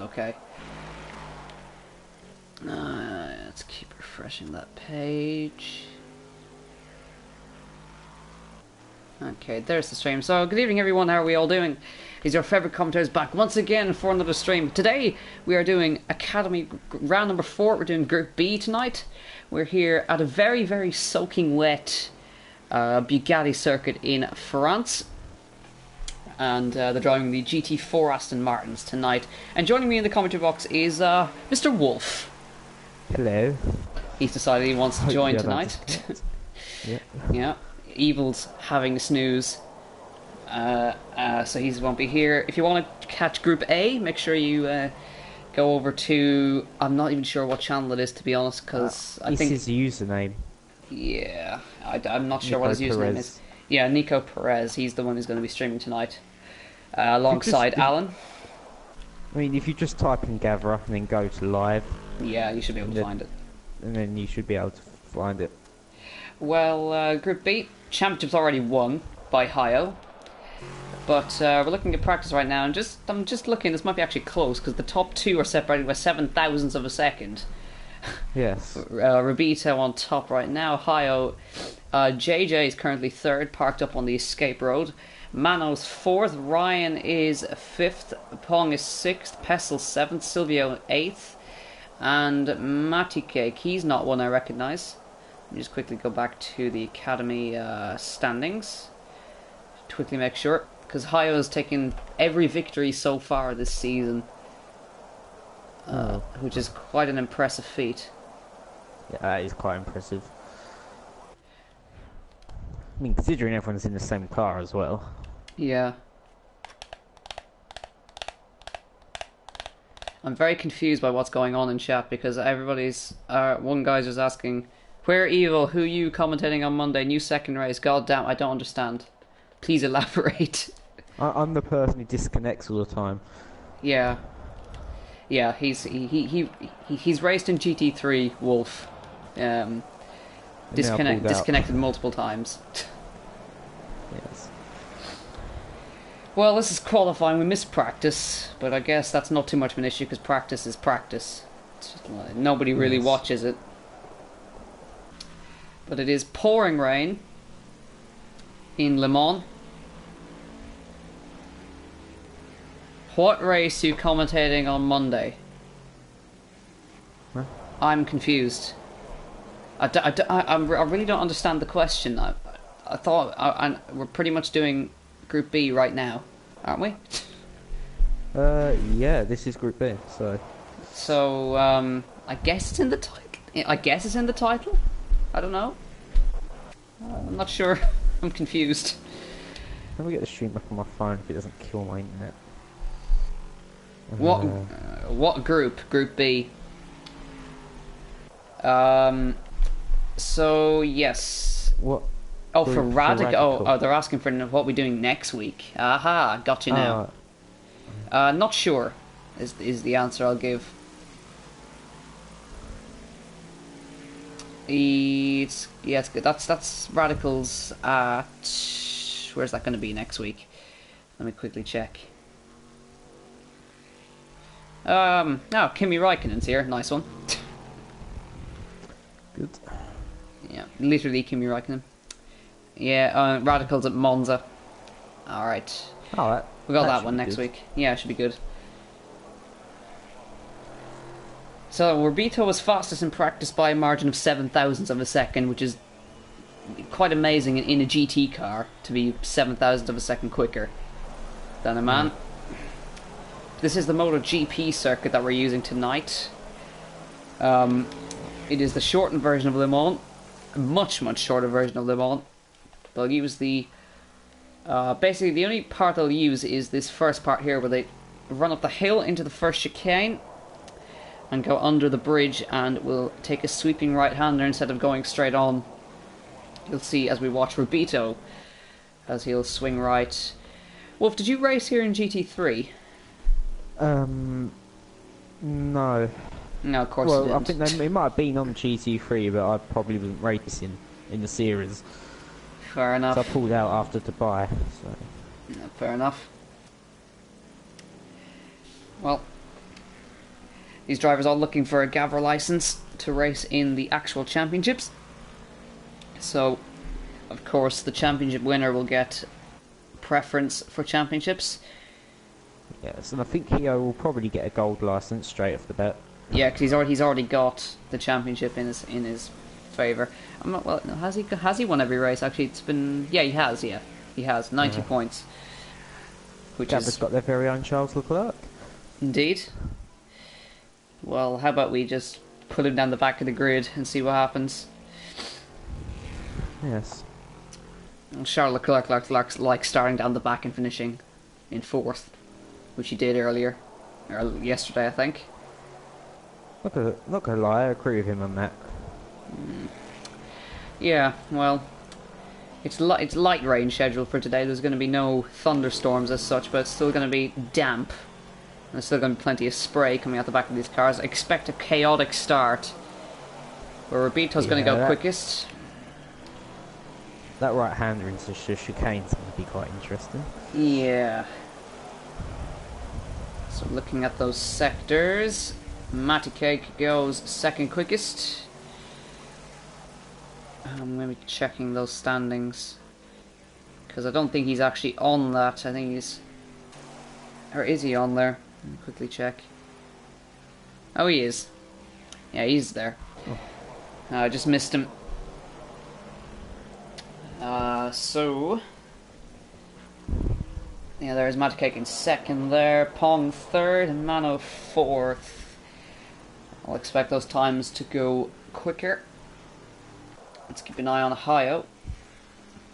okay. Let's keep refreshing that page. Okay, there's the stream. So, good evening everyone, how are we all doing? Is your favourite commentators back once again for another stream. Today, we are doing Academy round number 4. We're doing Group B tonight. We're here at a very, very soaking wet Bugatti circuit in France. And they're driving the GT4 Aston Martins tonight. And joining me in the commentary box is Mr. Wolf. Hello. He's decided he wants to join tonight. Yeah. Yeah. Evil's having a snooze. So he won't be here. If you want to catch Group A, make sure you go over to... I'm not even sure what channel it is, to be honest, because I think... This is the username. Yeah, I'm not sure what his username is. Yeah, Nico Perez. He's the one who's going to be streaming tonight. Alongside Alan. I mean, if you just type in Gavra and then go to live... Yeah, you should be able to find it. And then you should be able to find it. Well, Group B, championship's already won by Hio. But we're looking at practice right now, and I'm just looking, this might be actually close, because the top two are separated by 7,000ths of a second. Yes. Robito on top right now. Hio, JJ is currently 3rd, parked up on the escape road. Mano's 4th, Ryan is 5th, Pong is 6th, Pestle 7th, Silvio 8th, and Matty Cake, he's not one I recognise. Let me just quickly go back to the Academy standings to quickly make sure, because Hio has taken every victory so far this season, which is quite an impressive feat. Yeah, that is quite impressive. I mean, considering everyone's in the same car as well. Yeah. I'm very confused by what's going on in chat, because everybody's... one guy's just asking, where Evil, who you commentating on Monday, new second race, god damn, I don't understand. Please elaborate. I'm the person who disconnects all the time. Yeah. Yeah, he's raced in GT3, Wolf. Disconnected multiple times. Yes. Well, this is qualifying. We missed practice, but I guess that's not too much of an issue because practice is practice. Nobody really watches it. But it is pouring rain in Le Mans. What race are you commentating on Monday? Huh? I'm confused. I really don't understand the question. I thought we're pretty much doing Group B right now, aren't we? Yeah, this is Group B, so... So, I guess it's in the title. I guess it's in the title? I don't know. I'm not sure. I'm confused. Let me get the stream back on my phone if it doesn't kill my internet. What group? Group B. So, yes. What? Oh, for Radical. Oh, they're asking for what we're doing next week. Aha, got you now. Not sure is the answer I'll give. It's good. That's Radicals at... Where's that going to be next week? Let me quickly check. Oh, Kimi Räikkönen's here. Nice one. Good. Yeah, literally Kimi Räikkönen. Yeah, Radicals at Monza. Alright. Alright. We got that one next week. Yeah, it should be good. So, Robito was fastest in practice by a margin of 7,000ths of a second, which is quite amazing in a GT car to be 7,000ths of a second quicker than a man. This is the MotoGP circuit that we're using tonight. It is the shortened version of Le Mans. A much shorter version of Le Mans. They'll use the... basically, the only part they'll use is this first part here, where they run up the hill into the first chicane and go under the bridge, and will take a sweeping right-hander instead of going straight on. You'll see as we watch Robito, as he'll swing right. Wolf, did you race here in GT3? No. No, of course you didn't. I think it might have been on GT3, but I probably wasn't racing in the series. Fair enough. So I pulled out after Dubai. So. Yeah, fair enough. Well, These drivers are looking for a GAVRA license to race in the actual championships. So, of course, the championship winner will get preference for championships. Yes, and I think Hio will probably get a gold license straight off the bat. Yeah, because he's already got the championship in his favour. I'm not well. Has he won every race? Actually, it's been he has. Yeah, he has 90 points, which Gavra's got their very own Charles Leclerc. Indeed. Well, how about we just put him down the back of the grid and see what happens? Yes. Charles Leclerc likes starting down the back and finishing in 4th, which he did earlier, or yesterday, I think. Not gonna lie, I agree with him on that. Yeah, well, it's light rain scheduled for today. There's going to be no thunderstorms as such, but it's still going to be damp. There's still going to be plenty of spray coming out the back of these cars. I expect a chaotic start, where Rabito's going to go quickest. That right-hander into chicane's going to be quite interesting. Yeah. So looking at those sectors, Matty Cake goes 2nd quickest. I'm going to be checking those standings, because I don't think he's actually on that. I think he's... Or is he on there? Let me quickly check. Oh, he is. Yeah, he's there. I just missed him. So... Yeah, there's Matty Cake in 2nd there. Pong 3rd and Mano 4th. I'll expect those times to go quicker. Let's keep an eye on Hio.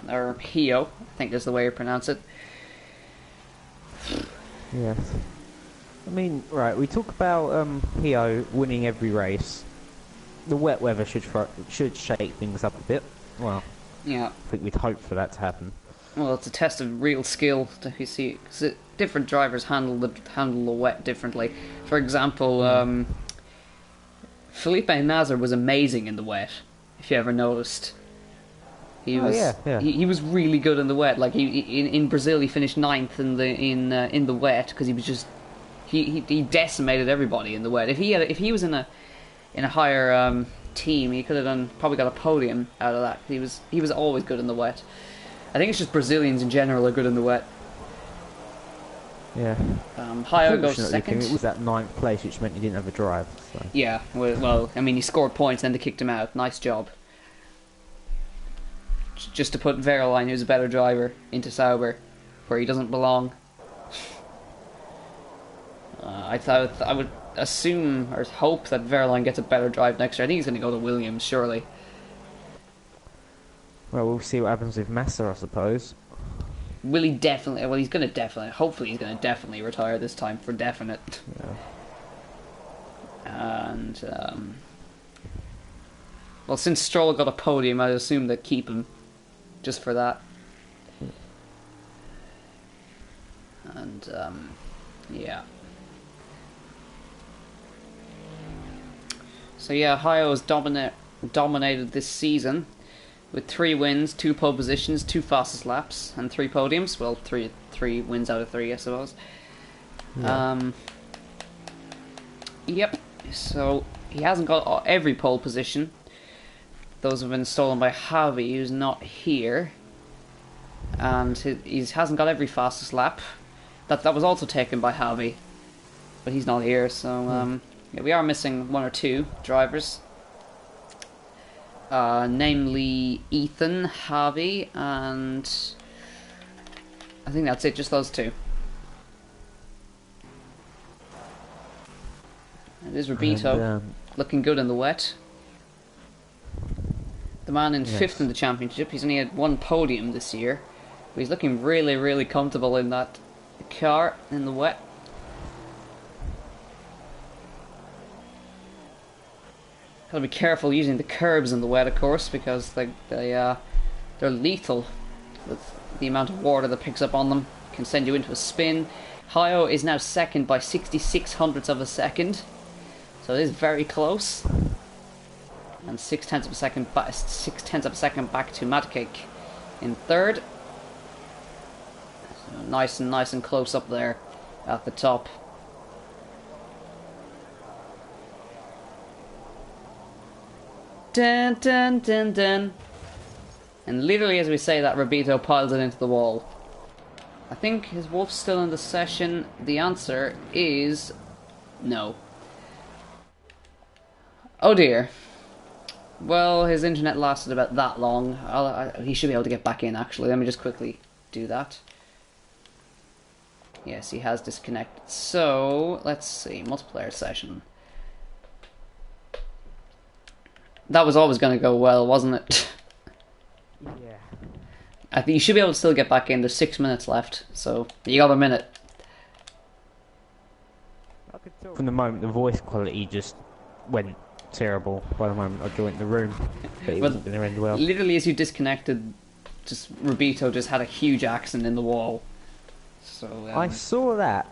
Or Hio, I think is the way you pronounce it. Yes. I mean, right, we talk about Hio winning every race. The wet weather should shake things up a bit. Well, yeah. I think we'd hope for that to happen. Well, it's a test of real skill to see, because different drivers handle the wet differently. For example, Felipe Nasr was amazing in the wet. If you ever noticed, he was really good in the wet. Like in Brazil, he finished 9th in the wet because he was just he decimated everybody in the wet. If he was in a higher team, he could have probably got a podium out of that. He was always good in the wet. I think it's just Brazilians in general are good in the wet. Yeah. Hio goes 2nd. It was that 9th place, which meant he didn't have a drive. So. Yeah, well, I mean, he scored points, then they kicked him out. Nice job. Just to put Verline, who's a better driver, into Sauber, where he doesn't belong. I would assume or hope that Verline gets a better drive next year. I think he's going to go to Williams, surely. Well, we'll see what happens with Massa, I suppose. Will he definitely? Well, he's going to definitely. Hopefully, he's going to definitely retire this time for definite. Yeah. And well, since Stroll got a podium, I'd assume they'd keep him just for that. And yeah. So yeah, Hio has dominated this season with 3 wins, 2 pole positions, 2 fastest laps, and 3 podiums. Well, three wins out of 3, I suppose. Yeah. Yep. So he hasn't got every pole position. Those have been stolen by Javi, who's not here, and he hasn't got every fastest lap. That was also taken by Javi, but he's not here. So yeah, we are missing 1 or 2 drivers. Namely Ethan, Javi, and I think that's it, just those 2. It is Rabito, looking good in the wet. The man in 5th in the championship, he's only had 1 podium this year, but he's looking really, really comfortable in that car in the wet. Gotta be careful using the curbs in the wet, of course, because they're lethal with the amount of water that picks up on them. Can send you into a spin. Hio is now 2nd by 66 hundredths of a second, so it is very close. And 6/10 of a second, 6/10 of a second back to Madcake in 3rd. So nice and close up there at the top. Dun dun dun dun. And literally as we say that, Robito piles it into the wall. I think his wolf's still in the session. The answer is no. Oh dear. Well, his internet lasted about that long. He should be able to get back in, actually. Let me just quickly do that. Yes, he has disconnected. So, let's see. Multiplayer session. That was always going to go well, wasn't it? Yeah. I think you should be able to still get back in. There's 6 minutes left, so you got a minute. I could tell from the moment the voice quality just went terrible by the moment I joined the room. But it wasn't going to end well. Literally, as you disconnected, Robito just had a huge accent in the wall. So I saw that.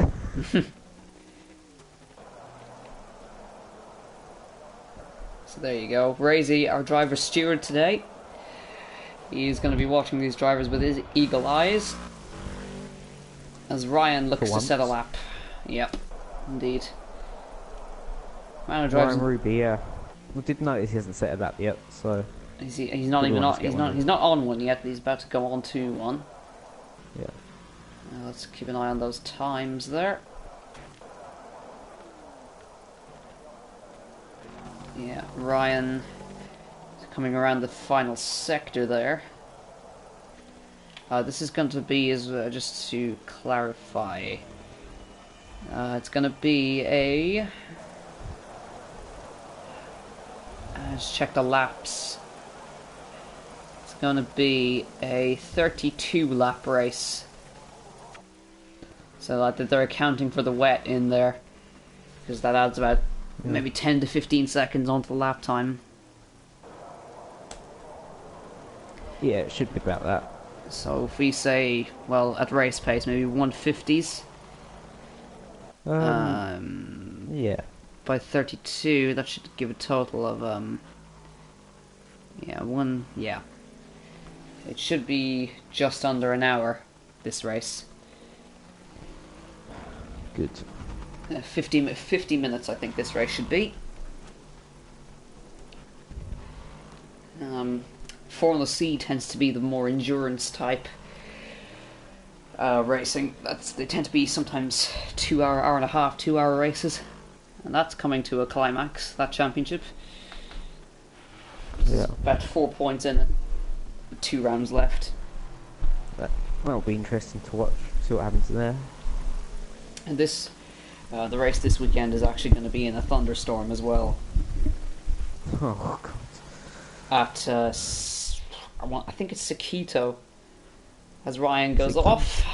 So there you go. Razy, our driver steward today. He's going to be watching these drivers with his eagle eyes. As Ryan looks to set a lap. Yep, indeed. Ryan Ruby, yeah. I did notice he hasn't set a lap yet, so... He's not even on. He's not on one yet. But he's about to go on to one. Yeah. Let's keep an eye on those times there. Yeah, Ryan is coming around the final sector there. This is going to be, just to clarify, it's going to be a... just check the laps. It's going to be a 32 lap race. So that they're accounting for the wet in there, because that adds about maybe 10 to 15 seconds onto the lap time. Yeah, it should be about that. So if we say, well, at race pace, maybe 150s. Yeah. By 32, that should give a total of it should be just under an hour, this race. Good. 50 minutes, I think this race should be. Formula C tends to be the more endurance type racing. They tend to be sometimes 2 hour, hour and a half, 2 hour races, and that's coming to a climax. That championship. Yeah. About 4 points in it. 2 rounds left. That'll be interesting to watch. See what happens there. And this, the race this weekend is actually going to be in a thunderstorm as well. Oh god. At I think it's Sakito. As Ryan goes off,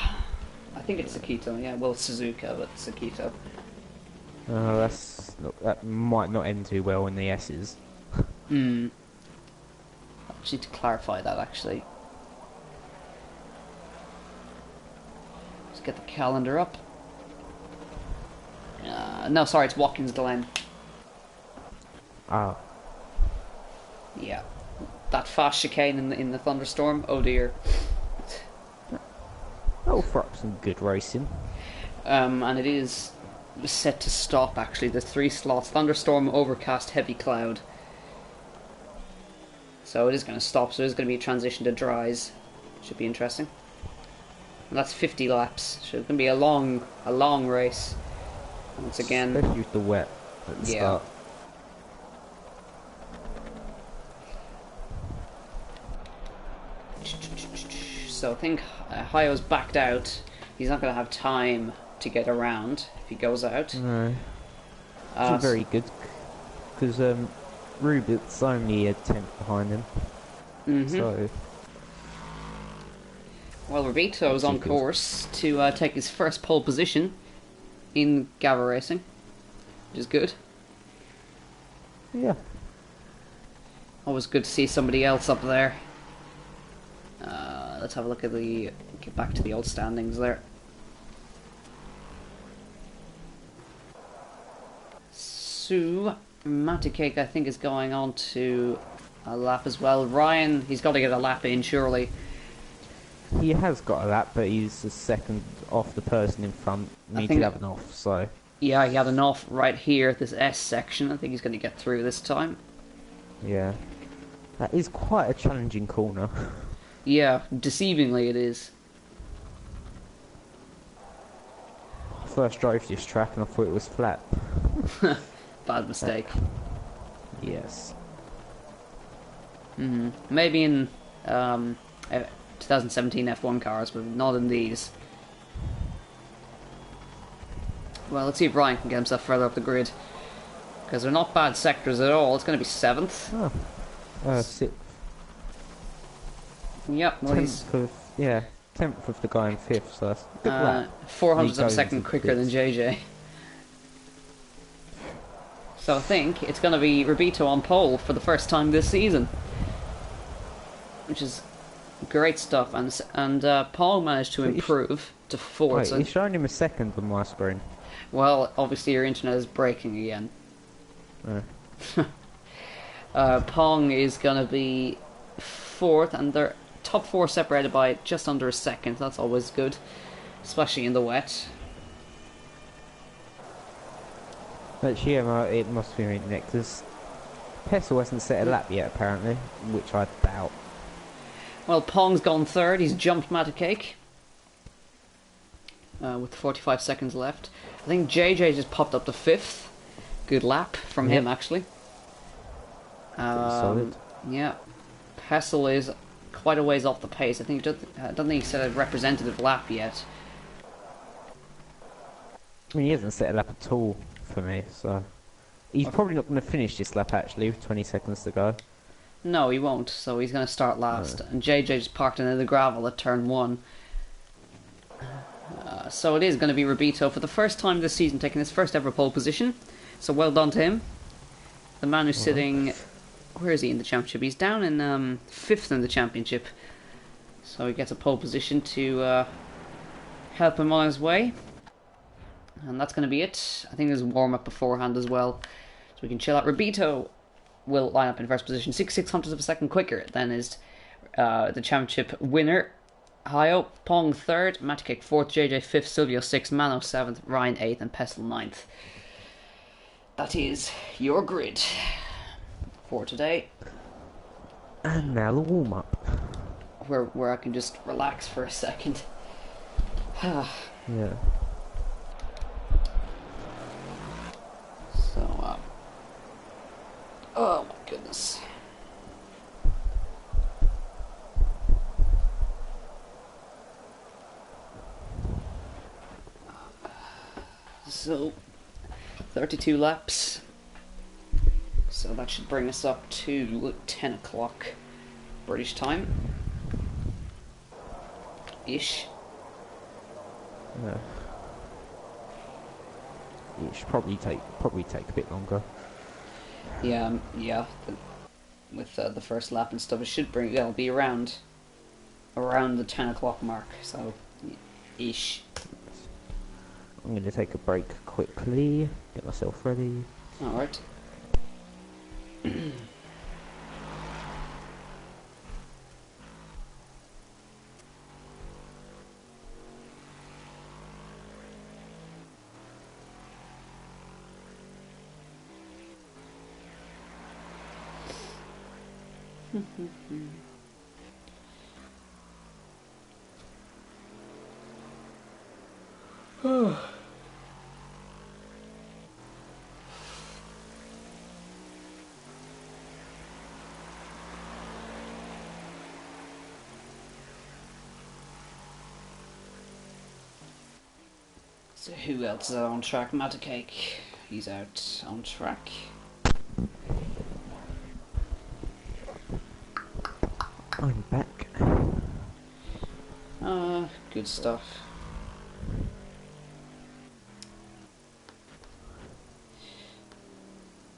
I think it's Sakito. Yeah, well, it's Suzuka, but Sakito. That might not end too well in the S's. I just need to clarify that actually. Let's get the calendar up. No, sorry, it's Watkins Glen. Ah. Yeah, that fast chicane in the thunderstorm. Oh dear. That'll throw up some good racing. And it is set to stop actually. There's 3 slots: thunderstorm, overcast, heavy cloud. So it is going to stop. So there's going to be a transition to dries. Should be interesting. And that's 50 laps. So it's going to be a long race. Once again, especially with the wet at the start. So I think Hayo's backed out. He's not going to have time to get around if he goes out. No. It's very good, because Rubit's only a 10th behind him. So. Well, Robito's on course to take his first pole position in Gavra racing, which is good. Yeah. Always good to see somebody else up there. Let's have a look at get back to the old standings there. So, Maticake, I think, is going on to a lap as well. Ryan, he's got to get a lap in, surely. He has got a lap, but he's the second off the person in front. Needs to have an off, so... Yeah, he had an off right here at this S section. I think he's going to get through this time. Yeah. That is quite a challenging corner. Yeah, deceivingly it is. I first drove this track and I thought it was flat. Bad mistake. Yes. Maybe in 2017 F1 cars, but not in these. Well, let's see if Ryan can get himself further up the grid. Because they're not bad sectors at all. It's going to be 7th. Oh. 6th. Yep, well, he's 10th of, yeah, 10th of the guy in 5th, so that's a good lap. 400th of a second into quicker than bits. JJ. So I think it's going to be Rubito on pole for the first time this season. Which is great stuff. And Paul managed to improve to 4th. Wait, So, it's showing him a second on my screen. well, obviously your internet is breaking again. Pong is going to be 4th, and they're top 4 separated by just under a second. That's always good, especially in the wet. Actually, yeah, it must be right next, because Pessel hasn't set a lap yet, apparently, which I doubt. Well, Pong's gone 3rd. He's jumped Matacake with 45 seconds left. I think JJ just popped up to 5th. Good lap from him, actually. Solid. Yeah. Pessel is quite a ways off the pace. I don't think he set a representative lap yet. I mean, he hasn't set a lap at all for me, so... He's probably not going to finish this lap, actually, with 20 seconds to go. No, he won't, so he's going to start last. And JJ just parked into the gravel at turn 1. So it is going to be Rubito for the first time this season taking his first ever pole position. So well done to him. The man who's sitting... Where is he in the championship? He's down in 5th in the championship. So he gets a pole position to help him on his way. And that's going to be it. I think there's a warm-up beforehand as well. So we can chill out. Rubito will line up in first position, 6/600ths of a second quicker than is the championship winner. Hayo, Pong 3rd, Matacake 4th, JJ 5th, Silvio 6th, Mano 7th, Ryan 8th, and Pestle 9th. That is your grid for today. And now the warm-up. Where I can just relax for a second. Yeah. So, oh my goodness. So, 32 laps. So that should bring us up to 10 o'clock British time. Ish. Yeah. It should probably take a bit longer. Yeah, with the first lap and stuff, it'll be around the 10 o'clock mark. So, ish. I'm going to take a break quickly, get myself ready. All right. So who else is out on track? Matacake. He's out on track. I'm back. Good stuff.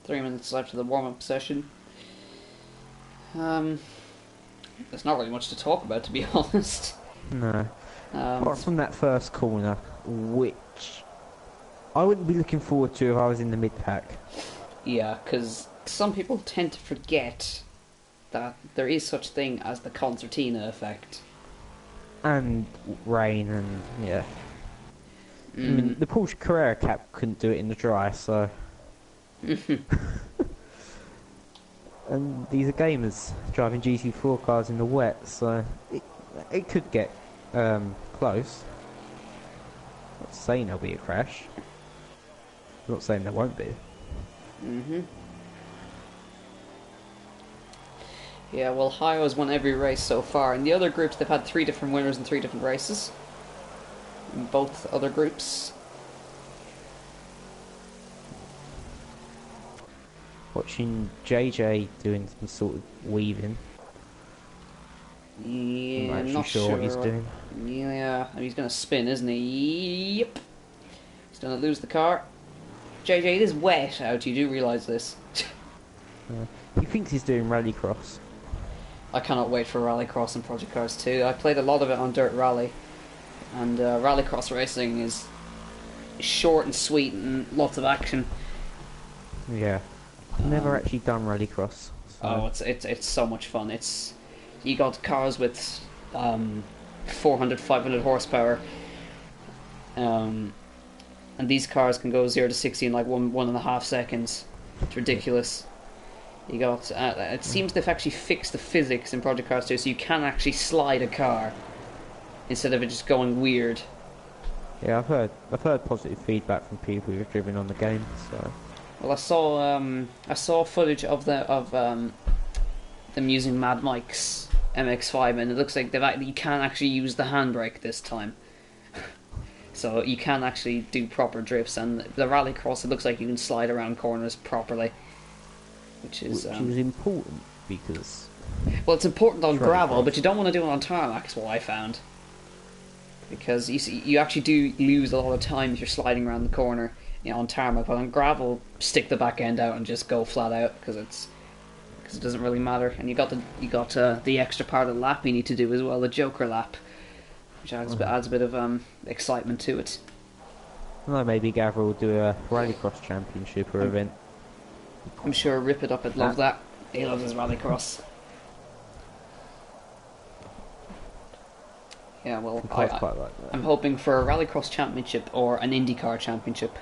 Three minutes left of the warm-up session. There's not really much to talk about, to be honest. No. Apart from that first corner, which I wouldn't be looking forward to if I was in the mid-pack. Yeah, because some people tend to forget that there is such thing as the concertina effect. And rain and, yeah. I mean, the Porsche Carrera Cap couldn't do it in the dry, so... and these are gamers driving GT4 cars in the wet, so it could get close. Not saying there'll be a crash. Not saying there won't be. Yeah, well, Ohio's won every race so far. In the other groups, they've had 3 different winners in 3 different races. In both other groups. Watching JJ doing some sort of weaving. Yeah, I'm not sure what he's doing. Yeah, he's going to spin, isn't he? Yep. He's going to lose the car. JJ, it is wet out, you do realise this. He thinks he's doing rallycross. I cannot wait for Rallycross and Project Cars 2. I played a lot of it on Dirt Rally. And Rallycross racing is short and sweet and lots of action. Yeah. Never actually done rallycross. So. Oh, it's so much fun. You got cars with 400, 500 horsepower, and these cars can go 0 to 60 in like 1.5 seconds. It's ridiculous. You got it seems they've actually fixed the physics in Project Cars 2, so you can actually slide a car instead of it just going weird. Yeah, I've heard positive feedback from people who've driven on the game. So. Well, I saw footage of them using Mad Mike's MX-5, and it looks like you can actually use the handbrake this time. So you can actually do proper drifts, and the Rallycross, it looks like you can slide around corners properly, which is important because. Well, it's important on gravel, but you don't want to do it on tarmac. Is what I found, because you actually do lose a lot of time if you're sliding around the corner. On tarmac, but on gravel, stick the back end out and just go flat out because it doesn't really matter. And you got the extra part of the lap you need to do as well, the Joker lap, which adds a bit of excitement to it. Well, maybe Gavra will do a Rallycross championship or event. I'm sure Rip It Up would love that. He loves his Rallycross. Yeah, well, quite like that. I'm hoping for a Rallycross championship or an IndyCar championship.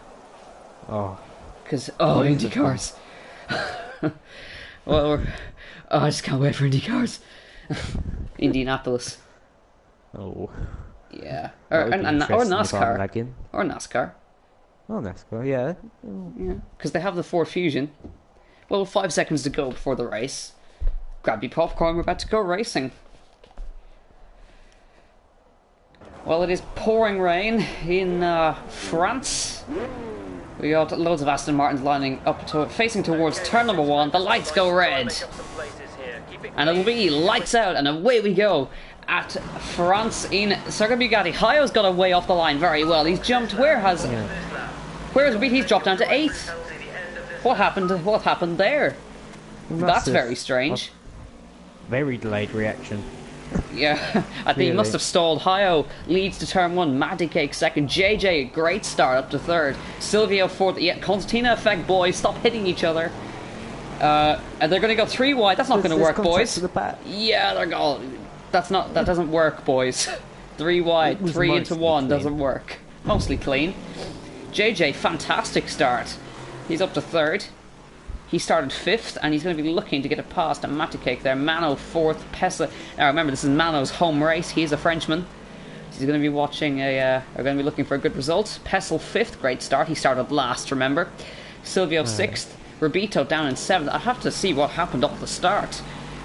Oh. Because, IndyCars. Well, I just can't wait for IndyCars. Indianapolis. Oh. Yeah. Or NASCAR. Or NASCAR. Oh, NASCAR, yeah. Yeah. Because they have the Ford Fusion. Well, 5 seconds to go before the race. Grab your popcorn, we're about to go racing. Well, it is pouring rain in France. We got loads of Aston Martins lining up facing towards turn number 1. The lights go red. And it'll be lights out, and away we go at France in Circuit Bugatti. Hayo's got away off the line very well. He's jumped. Where's he's dropped down to 8th? What happened there? That's very strange. Very delayed reaction. Yeah, I think he must have stalled. Hayo leads to turn 1, Matty Cake second, JJ, great start up to 3rd, Silvio 4th, yeah, Constantina effect, boys, stop hitting each other. And they're going to go 3 wide, that's not going to work, boys. To the back. Yeah, they're going, that doesn't work, boys. 3 wide, 3 into 1 clean. Doesn't work. Mostly clean. JJ, fantastic start. He's up to 3rd. He started 5th, and he's going to be looking to get it past a Matty Cake there. Mano 4th, Pesa. Now remember, this is Mano's home race. He's a Frenchman. He's going to be watching are going to be looking for a good result. Pessel 5th, great start. He started last, remember. Silvio 6th. Rubito down in 7th. I have to see what happened off the start.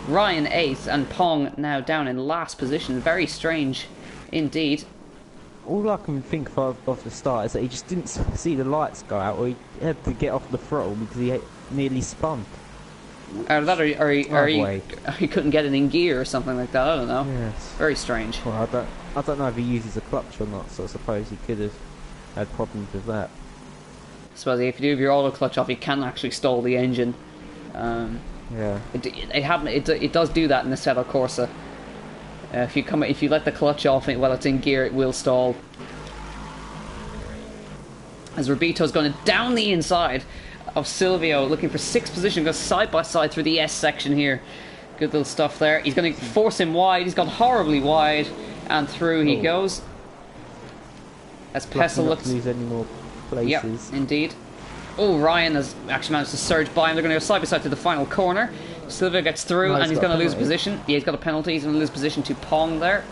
Ryan 8th, and Pong now down in last position. Very strange indeed. All I can think of the start is that he just didn't see the lights go out, or he had to get off the throttle because he nearly spun. Or he couldn't get it in gear or something like that. I don't know. Yes. Very strange. Well, I don't know if he uses a clutch or not, so I suppose he could have had problems with that. I suppose if you do have your auto clutch off, you can actually stall the engine. Yeah. It does do that in the Assetto Corsa. If you let the clutch off while it's in gear, it will stall. As Rubito's going down the inside of Silvio, looking for 6th position, goes side by side through the S section here. Good little stuff there. He's going to force him wide. He's gone horribly wide, and through he goes. As Pessel looks. Lose any more places. Yep, indeed. Oh, Ryan has actually managed to surge by him. They're going to go side by side to the final corner. Silvio gets through, No, and he's going to lose penalty. position. Yeah, he's got a penalty. He's going to lose position to Pong there.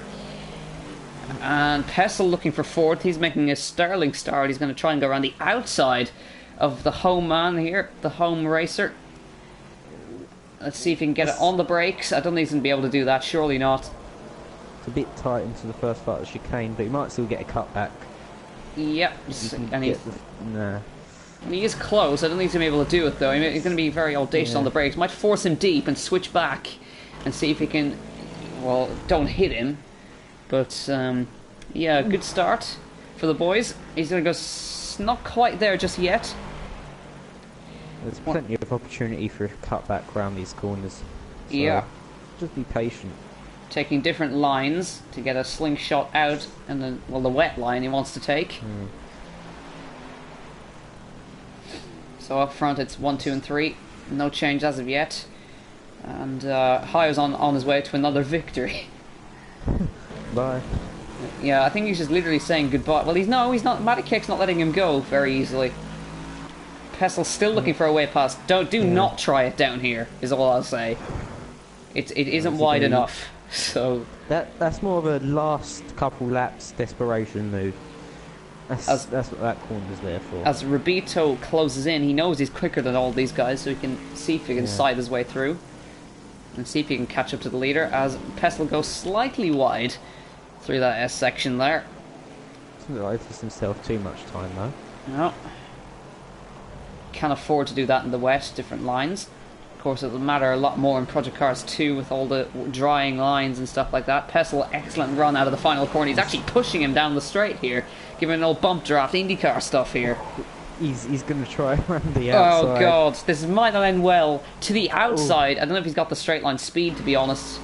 And Pessel looking for fourth. He's making a sterling start. He's going to try and go around the outside of the home man here, the home racer. Let's see if he can get it on the brakes. I don't think he's going to be able to do that. Surely not. It's a bit tight into the first part of the chicane, but he might still get a cutback. Yep. And Nah. he is close. I don't think he's going to be able to do it, though. He's going to be very audacious on the brakes. Might force him deep and switch back and see if he can... Well, don't hit him. But, yeah, good start for the boys. He's going to go... Not quite there just yet. There's plenty of opportunity for a cutback around these corners. So Yeah. just be patient. Taking different lines to get a slingshot out, and then, well, the wet line he wants to take. So up front it's 1, 2 and 3. No change as of yet. And Hayo's on his way to another victory. Bye. Yeah, I think he's just literally saying goodbye. Well, he's not. Matikek's not letting him go very easily. Pessel's still looking for a way past. Do not try it down here, is all I'll say. It isn't wide enough. So that's more of a last couple laps desperation move. That's what that corner's there for. as Rabito closes in, he knows he's quicker than all these guys, so he can see if he can side his way through. And see if he can catch up to the leader, as Pessel goes slightly wide through that S section there. Doesn't like himself too much time though. No. Can't afford to do that in the wet, different lines. Of course, it'll matter a lot more in Project Cars 2 with all the drying lines and stuff like that. Pessel, excellent run out of the final corner. He's actually pushing him down the straight here, giving an old bump draft IndyCar stuff here. He's going to try around the outside. Oh god, this might not end well. To the outside, I don't know if he's got the straight line speed, to be honest.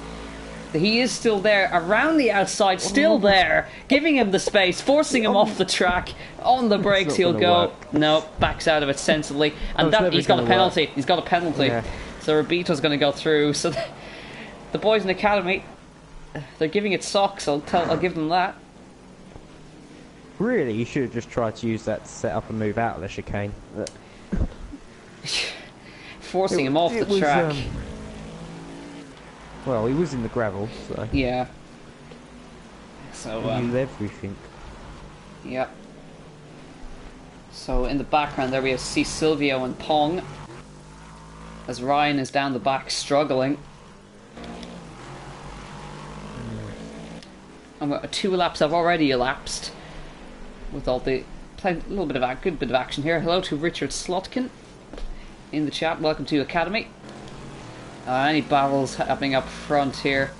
He is still there, around the outside, still there, giving him the space, forcing him off the track. On the brakes he'll go. No, backs out of it sensibly. And that he's got a penalty. He's got a penalty. Yeah. So Rabito's going to go through. So the boys in the academy, they're giving it socks, I'll give them that. Really, you should have just tried to use that to set up a move out of the chicane. Forcing him off the track. Well, he was in the gravel, so... Yeah. So, he knew everything. yeah. So, in the background there we have C. Silvio and Pong. As Ryan is down the back struggling. And 2 laps have already elapsed. With all the... good bit of action here. Hello to Richard Slotkin in the chat. Welcome to Academy. Any battles happening up front here.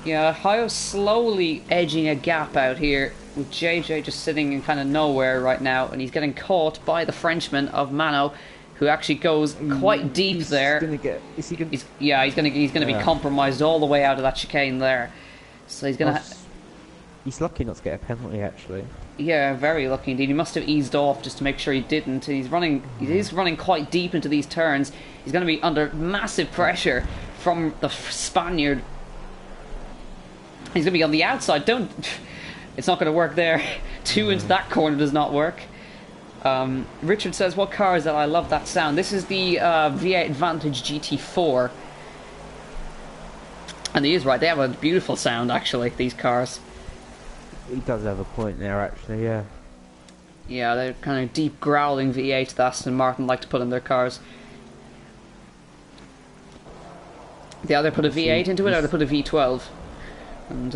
Yeah, Hayo's slowly edging a gap out here, with JJ just sitting in kind of nowhere right now, and he's getting caught by the Frenchman of Mano, who actually goes quite deep there. He's gonna be compromised all the way out of that chicane there. So he's gonna. He's lucky not to get a penalty, actually. Yeah, very lucky indeed. He must have eased off just to make sure he didn't. He is running quite deep into these turns. He's going to be under massive pressure from the Spaniard. He's going to be on the outside. It's not going to work there. 2 into that corner does not work. Richard says, what car is that? I love that sound. This is the V8 Vantage GT4. And he is right. They have a beautiful sound, actually, these cars. He does have a point there, actually, yeah. Yeah, they're kind of deep growling V8 that Aston Martin like to put in their cars. They either put a V8 into it or they put a V12. And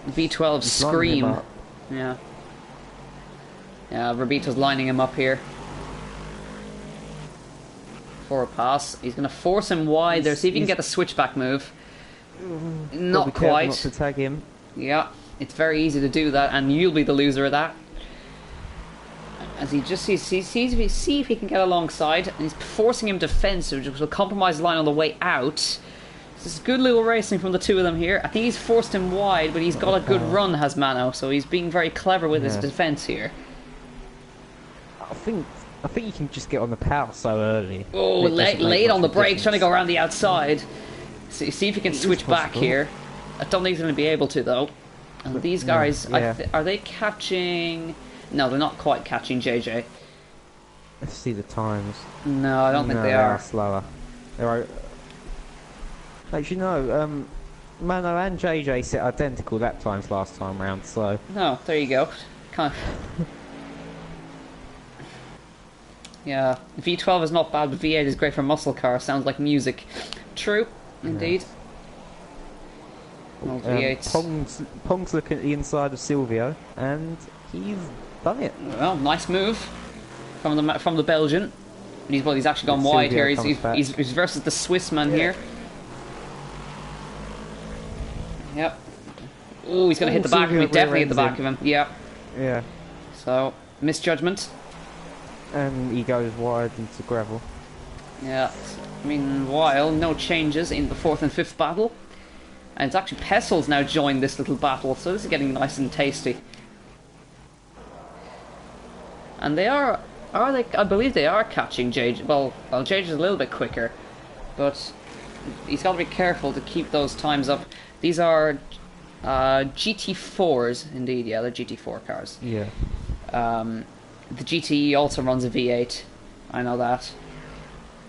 V12 scream. Yeah. Yeah, Rabito's lining him up here. For a pass. He's going to force him wide there, see if he can get a switchback move. Not quite. Not to tag him. Yeah. It's very easy to do that, and you'll be the loser of that. As he just see if he can get alongside, and he's forcing him defensive, which will compromise the line on the way out. This is good little racing from the two of them here. I think he's forced him wide, but he's got a good run, has Mano, so he's being very clever with his defence here. I think you can just get on the power so early. Oh, late on the brakes, trying to go around the outside. See if he can switch back here. I don't think he's going to be able to, though. And these guys, are they catching... No, they're not quite catching JJ. Let's see the times. No, I don't think they are. Slower. They're Actually, no. Mano and JJ set identical lap times last time round, so... No, there you go. Kind of... Yeah, V12 is not bad, but V8 is great for muscle cars. Sounds like music. True, indeed. Well, V8. Pong's looking at the inside of Silvio, and he's done it. Well, nice move from the Belgian. He's actually gone wide here. He's versus the Swiss man here. Yep. Oh, he's going to hit the back of him. Definitely hit the back of him. Yeah. Yeah. So, misjudgment. And he goes wide into gravel. Yeah. Meanwhile, no changes in the 4th and 5th battle. And it's actually Pessel's now joined this little battle, so this is getting nice and tasty. And they are they? I believe they are catching JJ. Well, JJ's a little bit quicker, but he's got to be careful to keep those times up. These are GT4s, indeed. Yeah, they're GT4 cars. Yeah. The GTE also runs a V8. I know that,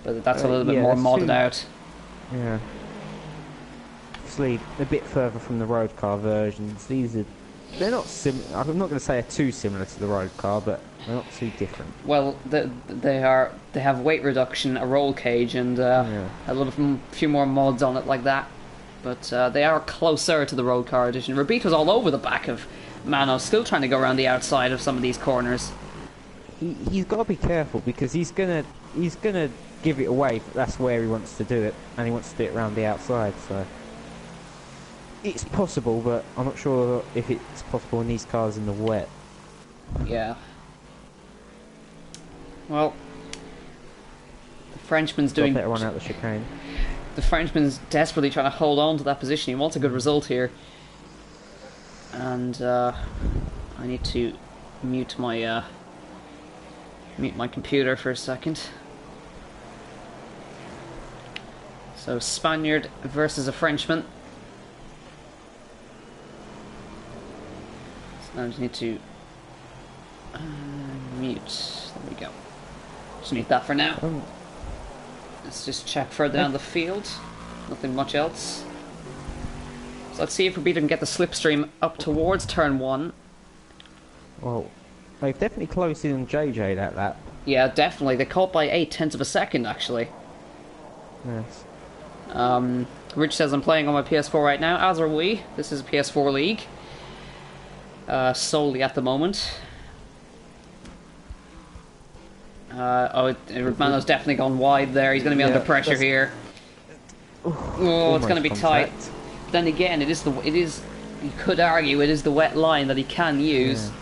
but that's a little bit more modded out. Yeah. Obviously, a bit further from the road car versions. They're not I'm not going to say they're too similar to the road car, but they're not too different. Well, they have weight reduction, a roll cage, and a few more mods on it like that. But they are closer to the road car edition. Rabito's all over the back of Mano, still trying to go around the outside of some of these corners. He's got to be careful because he's gonna give it away. That's where he wants to do it, and he wants to do it around the outside. So it's possible, but I'm not sure if it's possible in these cars in the wet. Yeah. Well, the Frenchman's doing better one out the chicane. The Frenchman's desperately trying to hold on to that position. He wants a good result here, and I need to mute my computer for a second. So Spaniard versus a Frenchman. So I just need to mute. There we go. Just mute that for now. Let's just check further down the field. Nothing much else. So let's see if Rabito can get the slipstream up towards turn 1. Well, they've definitely closed in on JJ that lap. Yeah, definitely. They caught by 0.8 of a second, actually. Yes. Rich says I'm playing on my PS4 right now, as are we. This is a PS4 league. Solely at the moment. Mano's definitely gone wide there. He's going to be under pressure here. Oh, it's going to be tight. Then again, you could argue it is the wet line that he can use. Yeah.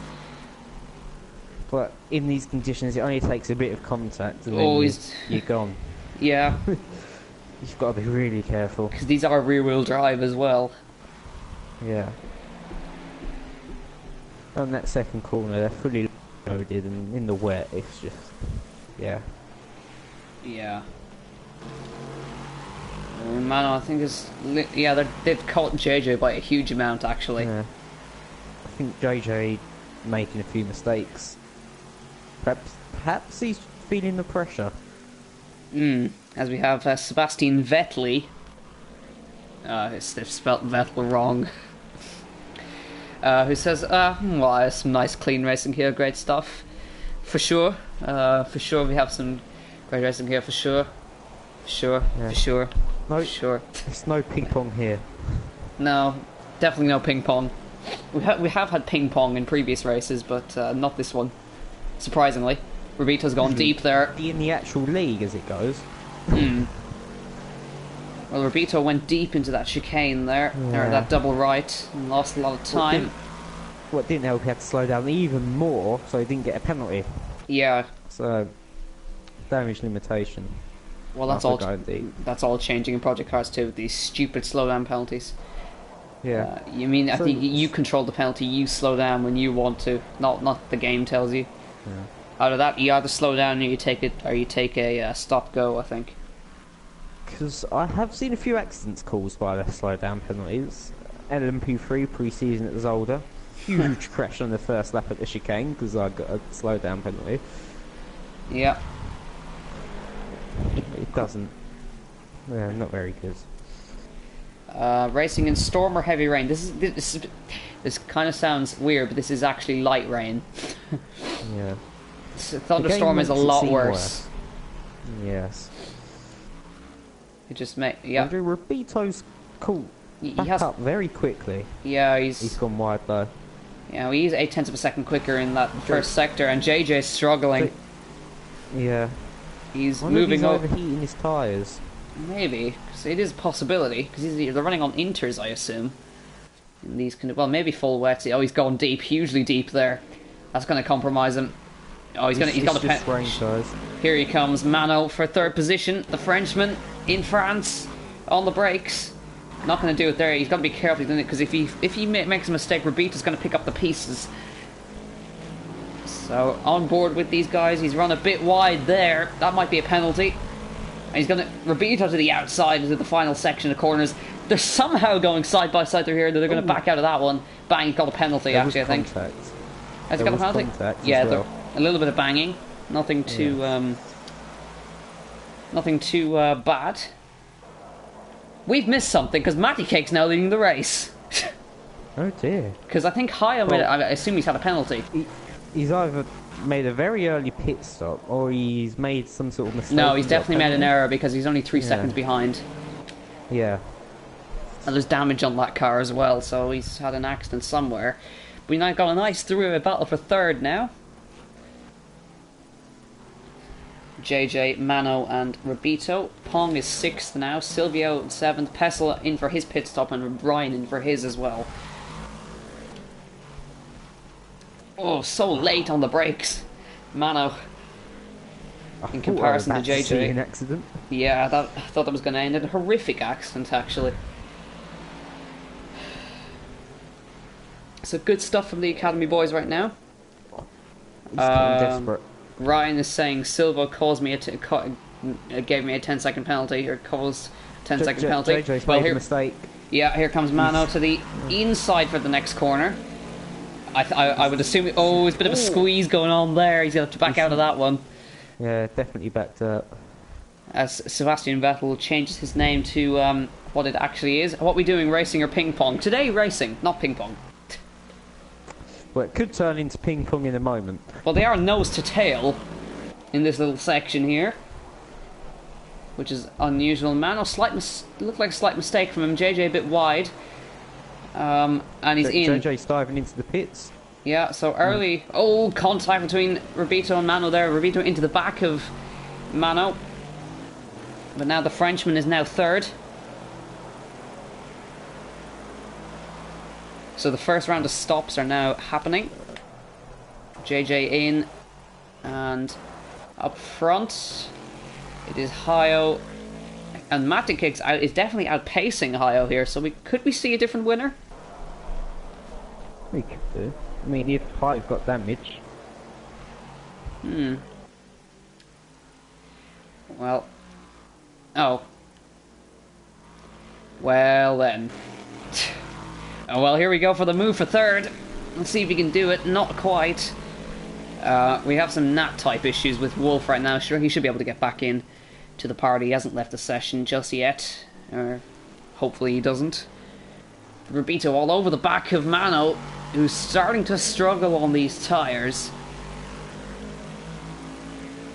But in these conditions, it only takes a bit of contact and then you're gone. Yeah. You've got to be really careful. Because these are rear-wheel drive as well. Yeah. On that second corner, they're fully loaded, and in the wet, it's just... Yeah. Yeah. Mano, I think they've caught JJ by a huge amount, actually. Yeah. I think JJ making a few mistakes. Perhaps he's feeling the pressure. As we have Sebastian Vettel. They've spelt Vettel wrong. Who says, well, there's some nice clean racing here, great stuff. For sure, we have some great racing here, for sure. For sure. No, for sure. There's no ping pong here. No, definitely no ping pong. We have had ping pong in previous races, but not this one. Surprisingly, Rabito's gone deep there. In the actual league, as it goes. Well, Rabito went deep into that chicane there, or that double right, and lost a lot of time. What didn't help, he had to slow down even more, so he didn't get a penalty. Yeah. So, damage limitation. Well, that's all changing in Project Cars 2 with these stupid slowdown penalties. Yeah. I think you control the penalty, you slow down when you want to, not the game tells you. Yeah. Out of that, you either slow down or you take a stop-go, I think. Because I have seen a few accidents caused by the slowdown penalties. LMP3 pre-season at Zolder. Huge crash on the first lap at the chicane because I got a slowdown penalty. Yeah. It doesn't. Yeah, not very good. Racing in storm or heavy rain. This kind of sounds weird, but this is actually light rain. Yeah. Thunderstorm is a lot worse. Yes. It just yeah. Andrew Rabito's caught back up very quickly. Yeah, he's gone wide though. Yeah, he's 0.8 of a second quicker in that first sector, and JJ's struggling. Yeah. He's moving over. Overheating his tyres. Maybe, because it is a possibility. Because they're running on inters, I assume. In these well, maybe full wets. Oh, he's gone deep, hugely deep there. That's going to compromise him. Oh, he's got a Here he comes, Mano for third position. The Frenchman in France on the brakes. Not going to do it there. He's got to be careful doing it, because if he makes a mistake, Rabito's going to pick up the pieces. So on board with these guys. He's run a bit wide there. That might be a penalty. And he's going to Rabito to the outside into the final section of corners. They're somehow going side by side through here. They're going to back out of that one. Bang! He's got a penalty. Actually, I think. Has he got a penalty? Yeah, well. A little bit of banging. Nothing too bad. We've missed something because Matty Cake's now leading the race. Oh dear. Because I think I assume he's had a penalty. He's either made a very early pit stop or he's made some sort of mistake. No, he's definitely made an error because he's only 3 seconds behind. Yeah. And there's damage on that car as well, so he's had an accident somewhere. But we've now got a nice three-way battle for third now. JJ, Mano and Rabito. Pong is 6th now. Silvio 7th. Pessel in for his pit stop and Ryan in for his as well. Oh, so late on the brakes. Mano. In comparison to JJ. An accident. Yeah, I thought that was going to end in a horrific accident, actually. So good stuff from the Academy boys right now. He's getting desperate. Ryan is saying Silva caused me gave me a 10-second penalty, or caused a 10-second penalty. JJ's made a mistake. Yeah, here comes Mano to the inside for the next corner. I would assume. Oh, there's a bit of a squeeze going on there. He's going to have to back out of that one. Yeah, definitely backed up. As Sebastian Vettel changes his name to what it actually is. What are we doing, racing or ping pong? Today, racing, not ping pong. Well, it could turn into ping pong in a moment. Well, they are nose to tail in this little section here, which is unusual. Mano, looked like a slight mistake from him. JJ a bit wide, and he's in. JJ's diving into the pits. Yeah, so early, contact between Rabito and Mano there. Rabito into the back of Mano, but now the Frenchman is now third. So the first round of stops are now happening. JJ in, and up front it is Hayo, and Matty Kicks is definitely outpacing Hayo here. So could we see a different winner? We could do. I mean, if Hayo got damage. Well. Oh. Well then. Oh, well, here we go for the move for third. Let's see if we can do it. Not quite. We have some Nat-type issues with Wolf right now. Sure, he should be able to get back in to the party. He hasn't left the session just yet. Or hopefully he doesn't. Rabito all over the back of Mano, who's starting to struggle on these tyres.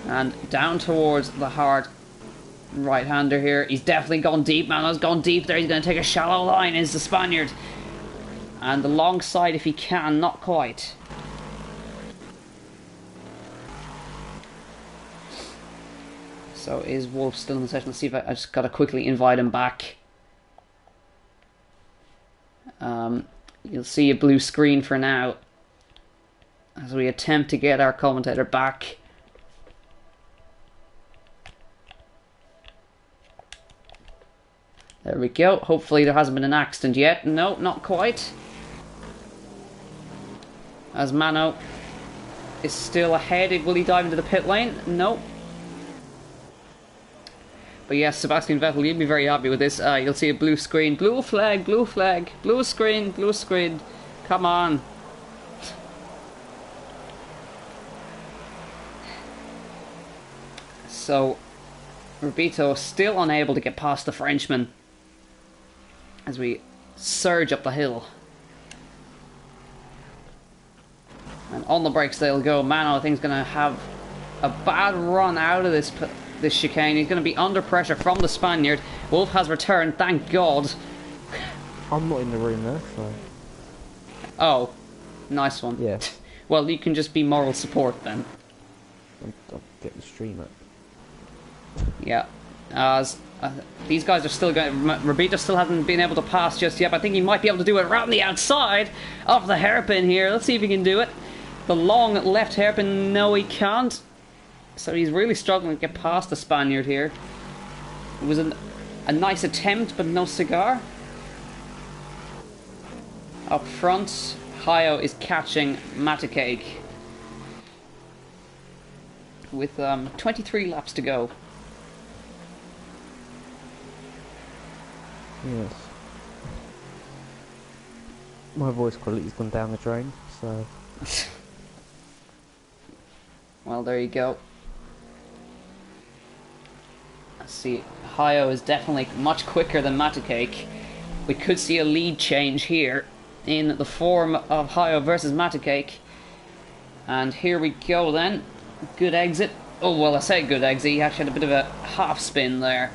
And down towards the hard right-hander here. He's definitely gone deep. Mano's gone deep there. He's going to take a shallow line, is the Spaniard. And the long side if he can, not quite. So is Wolf still in the session? Let's see if I just got to quickly invite him back. You'll see a blue screen for now as we attempt to get our commentator back. There we go. Hopefully there hasn't been an accident yet. No, not quite. As Mano is still ahead. Will he dive into the pit lane? No. But yes, Sebastian Vettel, you'll be very happy with this. You'll see a blue screen. Blue flag, blue flag. Blue screen, blue screen. Come on. So, Rabito still unable to get past the Frenchman. as we surge up the hill. And on the brakes they'll go. Mano, I think, is going to have a bad run out of this chicane. He's going to be under pressure from the Spaniard. Wolf has returned, thank God. I'm not in the room there, so... Oh, nice one. Yeah. Well, you can just be moral support then. I'll get the stream up. Yeah. As these guys are still going... Robito still hasn't been able to pass just yet, but I think he might be able to do it around the outside of the hairpin here. Let's see if he can do it. The long left hairpin, no he can't. So he's really struggling to get past the Spaniard here. It was a nice attempt, but no cigar. Up front, Hayo is catching Matacake with 23 laps to go. Yes. My voice quality's gone down the drain, so... Well, there you go. Let's see, Hayo is definitely much quicker than Matacake. We could see a lead change here in the form of Hayo versus Matacake. And here we go then. Good exit. Oh, well, I say good exit. He actually had a bit of a half spin there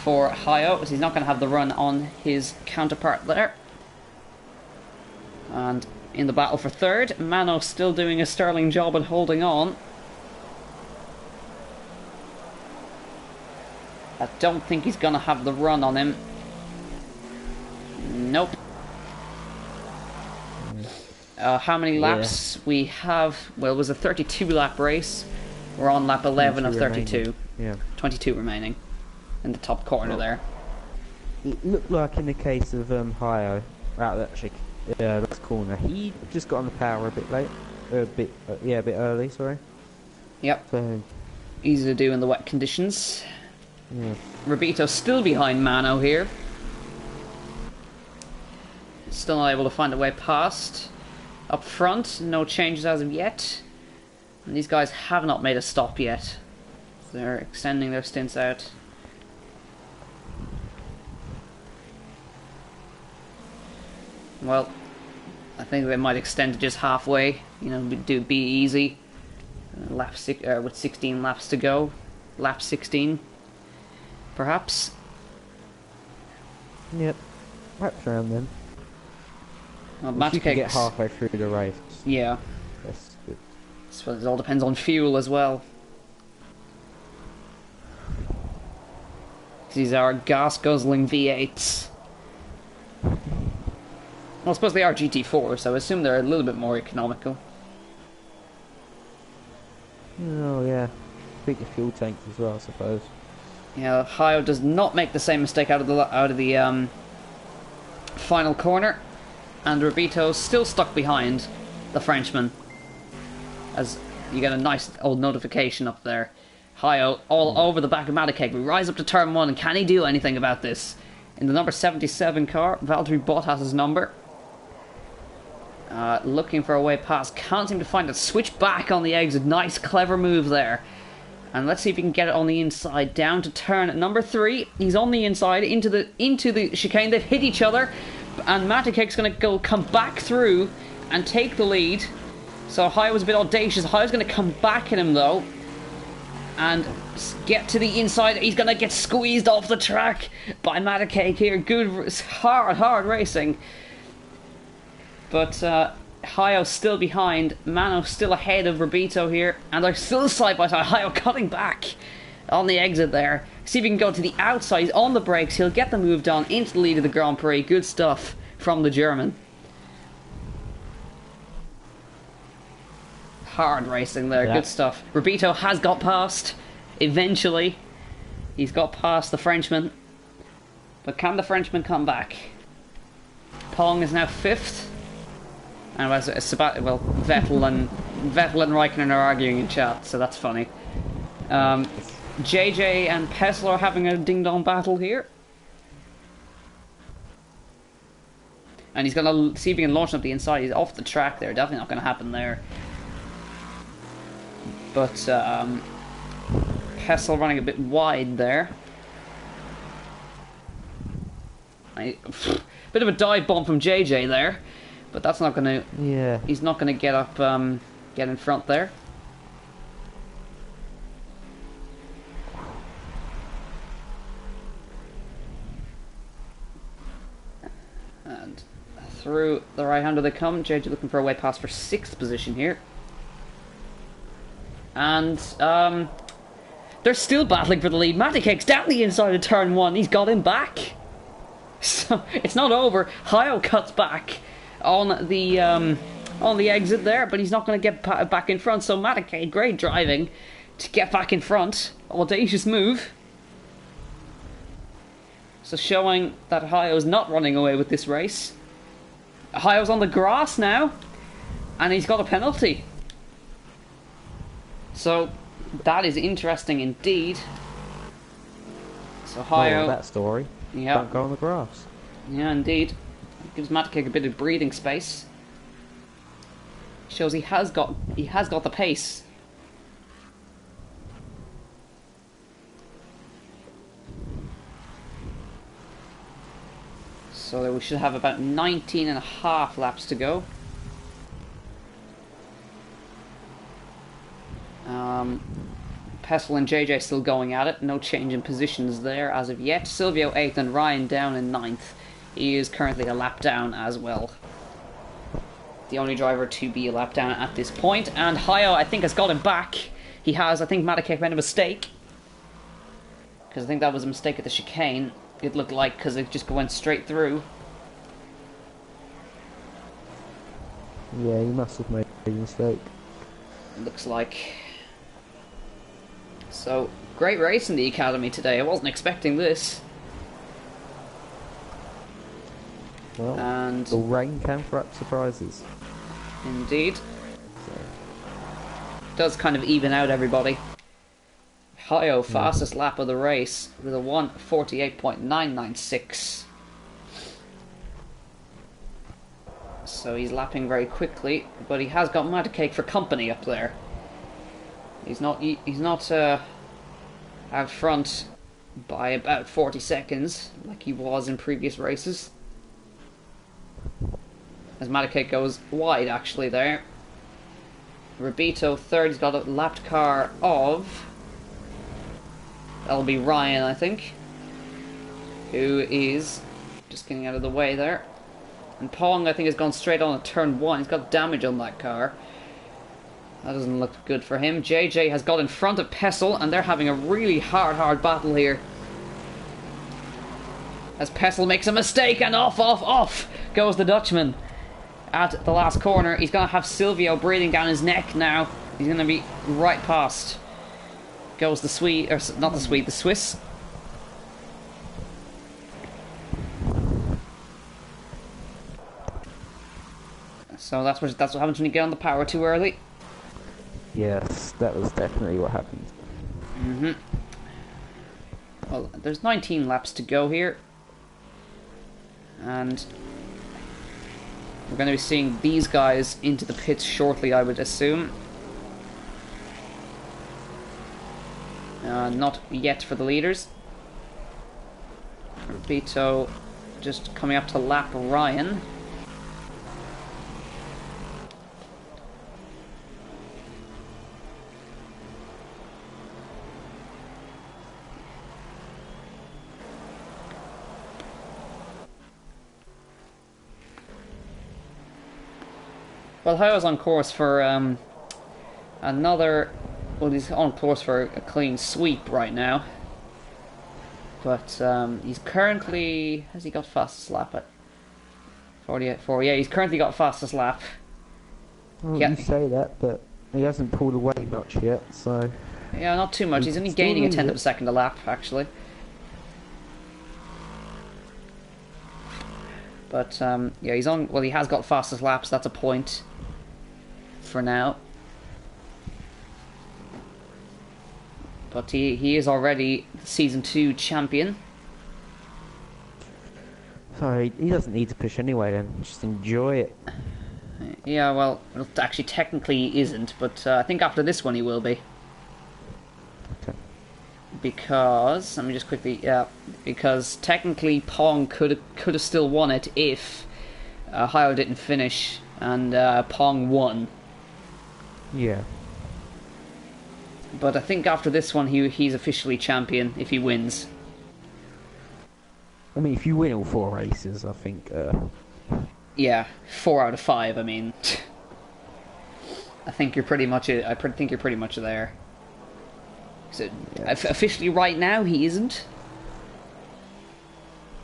for Hayo, because he's not going to have the run on his counterpart there. And in the battle for third, Mano still doing a sterling job at holding on. I don't think he's going to have the run on him. Nope. How many laps we have? Well, it was a 32 lap race. We're on lap 11 of 32. Remaining. Yeah. 22 remaining in the top corner there. It looked like in the case of Hayo, out that that's corner, he just got on the power a bit late. A bit early, sorry. Yep. So, easy to do in the wet conditions. yeah. Robito still behind Mano here. Still not able to find a way past. Up front, no changes as of yet. And these guys have not made a stop yet. They're extending their stints out. Well, I think they might extend to just halfway. You know, be easy. With 16 laps to go. Lap 16, perhaps. Yep. Wraps around then. Well, you can get halfway through the race. Yeah. That's good. So it all depends on fuel as well. These are gas-guzzling V8s. Well, I suppose they are GT4, so I assume they're a little bit more economical. Oh yeah. Beat the fuel tanks as well, I suppose. Yeah, Hayo does not make the same mistake out of the final corner, and Robito's still stuck behind the Frenchman. As you get a nice old notification up there. Hayo all over the back of Matacake. We rise up to turn 1, and can he do anything about this? In the number 77 car, Valtteri Bottas' number. Looking for a way past. Can't seem to find it. Switch back on the exit. Nice, clever move there. And let's see if he can get it on the inside. Down to turn number 3. He's on the inside into the chicane. They've hit each other. And Matacake's going to come back through and take the lead. So Hayo was a bit audacious. Hayo's going to come back at him though. And get to the inside. He's going to get squeezed off the track by Matacake here. Good, hard racing. But Hayo still behind. Mano still ahead of Robito here. And they're still side by side. Hayo cutting back on the exit there. See if he can go to the outside. He's on the brakes. He'll get the move done into the lead of the Grand Prix. Good stuff from the German. Hard racing there. Yeah. Good stuff. Robito has got past. Eventually. He's got past the Frenchman. But can the Frenchman come back? Pong is now 5th. And it's about, well, Vettel and Raikkonen are arguing in chat, so that's funny. JJ and Pessel are having a ding-dong battle here. And he's going to see if he can launch up the inside. He's off the track there. Definitely not going to happen there. But Pessel running a bit wide there. Bit of a dive bomb from JJ there, but that's not gonna. Yeah. He's not gonna get up, get in front there. And through the right-hander they come. JJ looking for a way past for 6th position here. And they're still battling for the lead. Matikake's down the inside of turn 1. He's got him back. So it's not over. Hyo cuts back on the exit there, but he's not going to get back in front. So Matikake, great driving to get back in front. Audacious move. So showing that Hyo's not running away with this race. Hyo's on the grass now, and he's got a penalty. So that is interesting indeed. So Hyo, that story. Yeah, Don't go on the grass. Yeah, indeed. Gives Matikake a bit of breathing space. Shows he has got the pace. So we should have about 19.5 laps to go. Pestle and JJ still going at it. No change in positions there as of yet. Silvio 8th and Ryan down in 9th. He is currently a lap down as well. The only driver to be a lap down at this point. And Hyo, I think, has got him back. He has. I think Matikake made a mistake. Because I think that was a mistake at the chicane. It looked like, because it just went straight through. Yeah, he must have made a mistake. Looks like. So, great race in the Academy today. I wasn't expecting this. Well, and the rain can throw up surprises. Indeed. Does kind of even out everybody. Hyo, fastest lap of the race with a 1:48.996. So he's lapping very quickly, but he has got Matikake for company up there. He's not out front by about 40 seconds like he was in previous races. As Matikake goes wide actually there. Rabito third, he's got a lapped car of, that'll be Ryan I think, who is just getting out of the way there. And Pong I think has gone straight on at turn 1, he's got damage on that car. That doesn't look good for him. JJ has got in front of Pestle, and they're having a really hard battle here. As Pestle makes a mistake, and off goes the Dutchman. At the last corner, he's going to have Silvio breathing down his neck now. He's going to be right past. Goes the Swede, or not the Swede, the Swiss. So that's what happens when you get on the power too early. Yes, that was definitely what happened. Well, there's 19 laps to go here. And we're going to be seeing these guys into the pits shortly, I would assume. Not yet for the leaders. Vito just coming up to lap Ryan. Well, Hyo's on course for another. Well, he's on course for a clean sweep right now. But he's currently, has he got fastest lap at 48.4? Yeah, he's currently got fastest lap. Well, you say that, but he hasn't pulled away much yet, so. Yeah, not too much. He's only gaining a tenth of a second a lap, actually. But yeah, he's on. Well, he has got fastest laps. That's a point for now. But he is already Season 2 champion. Sorry, he doesn't need to push anyway then. Just enjoy it. Yeah, well, actually technically he isn't, but I think after this one he will be. Okay. because let me just quickly, because technically Pong could have still won it if Hayo didn't finish and Pong won. Yeah. But I think after this one, he's officially champion if he wins. I mean, if you win all 4 races, I think. Yeah, 4 out of 5. I mean, I think you're pretty much. I think you're pretty much there. So, officially, right now, he isn't.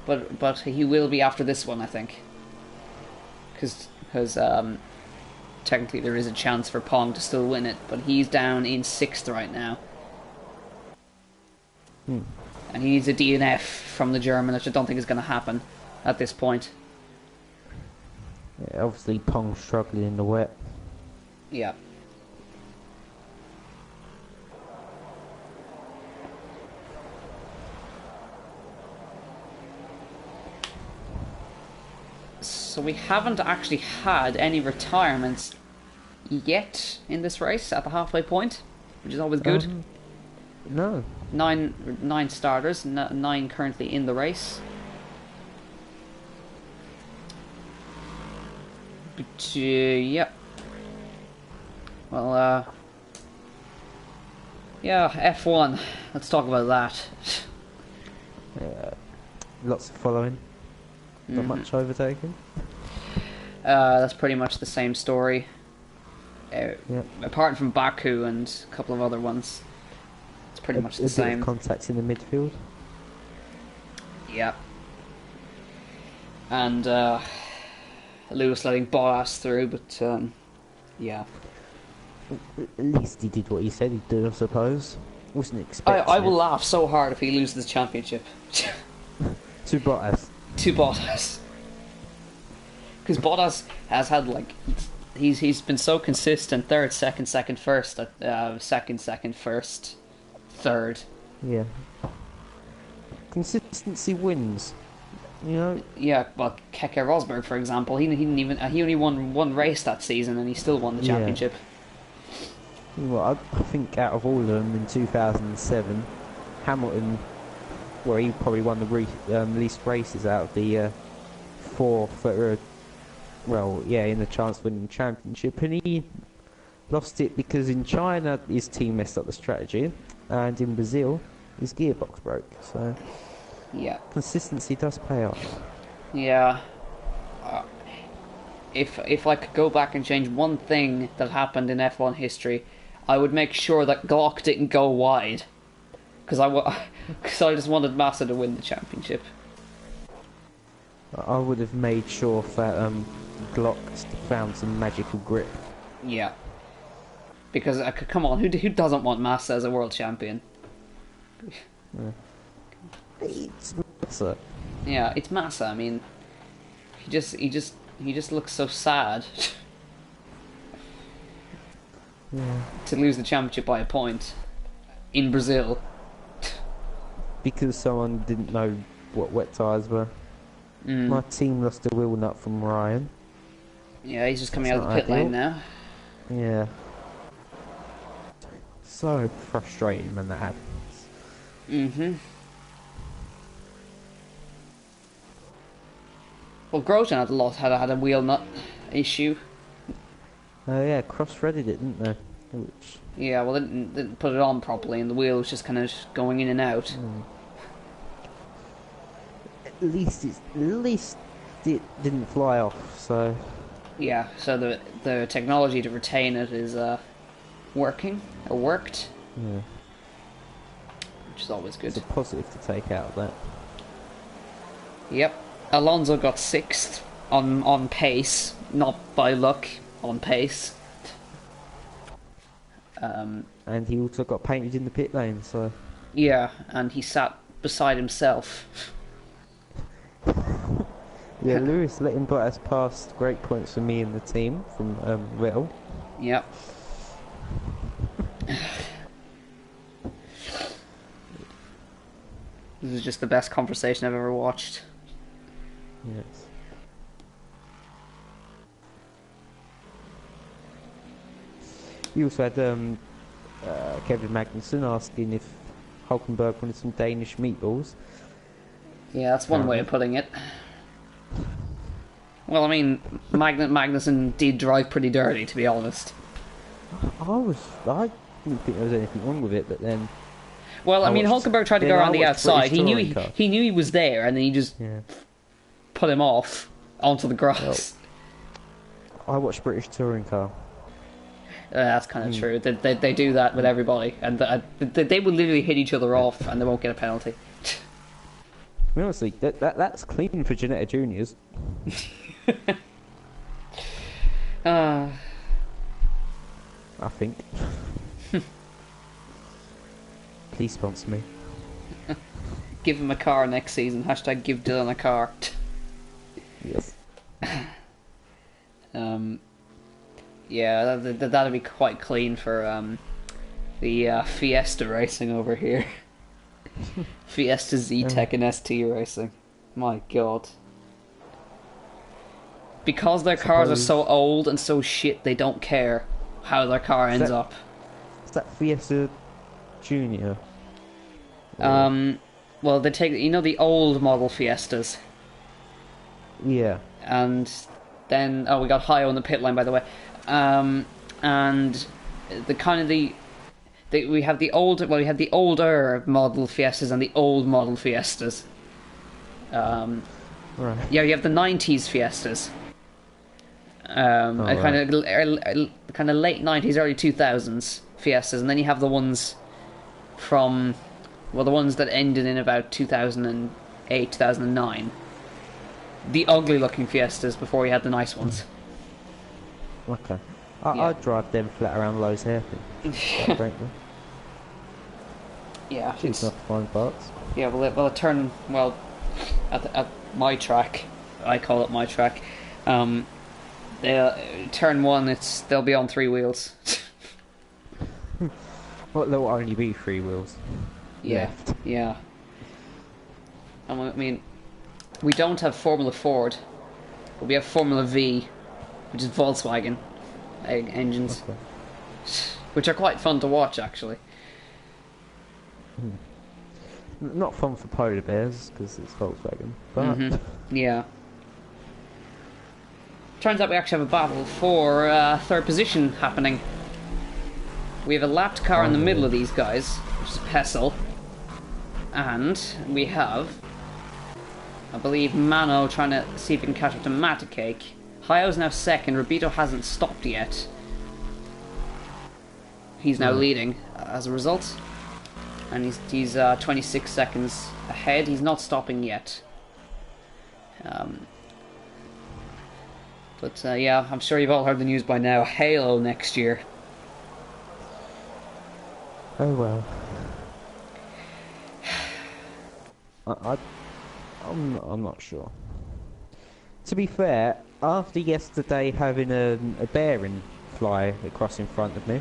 But he will be after this one, I think. Because technically there is a chance for Pong to still win it, but he's down in 6th right now. And he needs a DNF from the German, which I don't think is going to happen at this point. Yeah, obviously Pong's struggling in the wet. Yeah. So we haven't actually had any retirements yet in this race at the halfway point, which is always good. No. 9 starters, 9 currently in the race. But yeah. Well, yeah, F1. Let's talk about that. Lots of following. Not much overtaking. That's pretty much the same story. Apart from Baku and a couple of other ones, it's pretty much the same. Bit of contact in the midfield. Yeah. And Lewis letting Bottas through, but yeah. At least he did what he said he'd do, I suppose. Wasn't expecting I will laugh so hard if he loses the championship. To Bottas. To Bottas. Because Bottas has had, like, he's been so consistent. 3rd, 2nd, 2nd, 1st, 2nd, 2nd, 1st, 3rd. Yeah. Consistency wins. You know. Yeah, well, Keke Rosberg, for example, he didn't even he only won 1 race that season, and he still won the championship. Well, I think out of all of them in 2007, Hamilton, where he probably won the least races out of the 4 that were, in the chance of winning the championship, and he lost it because in China his team messed up the strategy, and in Brazil his gearbox broke. So yeah, consistency does pay off. Yeah. If I could go back and change one thing that happened in F1 history, I would make sure that Glock didn't go wide, because I just wanted Massa to win the championship. I would have made sure that Glock found some magical grip. Yeah. Because, come on, who doesn't want Massa as a world champion? Yeah. It's Massa. Yeah, it's Massa. I mean, he just looks so sad. Yeah. To lose the championship by a point in Brazil. Because someone didn't know what wet tyres were. My team lost a wheel nut from Ryan. Yeah, he's just coming out of the pit lane now. Yeah. So frustrating when that happens. Well, Grosjean had a wheel nut issue. Oh yeah, cross-threaded it, didn't they? Yeah, well, they didn't put it on properly, and the wheel was just kind of going in and out. At least it didn't fly off. So yeah, so the technology to retain it is working or worked. Yeah. Which is always good. It's a positive to take out of that. Yep. Alonso got 6th on pace, not by luck, on pace. And he also got painted in the pit lane, so... Yeah, and he sat beside himself. Yeah, Lewis letting Bottas pass, great points for me and the team from Vettel. Yep. This is just the best conversation I've ever watched. Yes. You also had Kevin Magnussen asking if Hulkenberg wanted some Danish meatballs. Yeah, that's one way of putting it. Well, I mean, Magnussen did drive pretty dirty, to be honest. I didn't think there was anything wrong with it, but then... Well, I mean, Hulkenberg tried to go around the outside. He knew he was there, and then he just put him off onto the grass. Well, I watched British Touring Car. That's kind of true. They do that with everybody, and they will literally hit each other off, and they won't get a penalty. I mean, honestly, that's clean for Janetta Juniors. I think. Please sponsor me. Give him a car next season. Hashtag give Dylan a car. Yes. Yeah, that'd be quite clean for the Fiesta racing over here. Fiesta Z-Tech and ST racing. My god. Because their cars are so old and so shit, they don't care how their car ends up. Is that Fiesta Junior? Well, they take, you know, the old model Fiestas. Yeah. And then, we got Hio in the pit line, by the way. And the kind of we have the older model Fiestas and the old model Fiestas. Right. Yeah, you have the 90s Fiestas. Kind of late 90s, early 2000s Fiestas, and then you have the ones from, well, the ones that ended in about 2008, 2009. The ugly looking Fiestas before you had the nice ones. Okay. I'd drive them flat around Lowe's hairpin. Frankly. Yeah. Cheap enough to find parts. Yeah, at my track, I call it my track, turn one, they'll be on 3 wheels. Well, there'll only be 3 wheels. Yeah, left. yeah. I mean, we don't have Formula Ford, but we have Formula V, which is Volkswagen engines, which are quite fun to watch, actually. Not fun for polar bears because it's Volkswagen, but yeah. Turns out we actually have a battle for third position happening. We have a lapped car in the middle of these guys, which is Pessel, and we have, I believe, Mano trying to see if he can catch up to Matacake. Hio's now second. Rubito hasn't stopped yet. He's now leading as a result, and he's 26 seconds ahead. He's not stopping yet. But yeah, I'm sure you've all heard the news by now. Halo next year. oh well. I'm not sure. To be fair, after yesterday having a bearing fly across in front of me.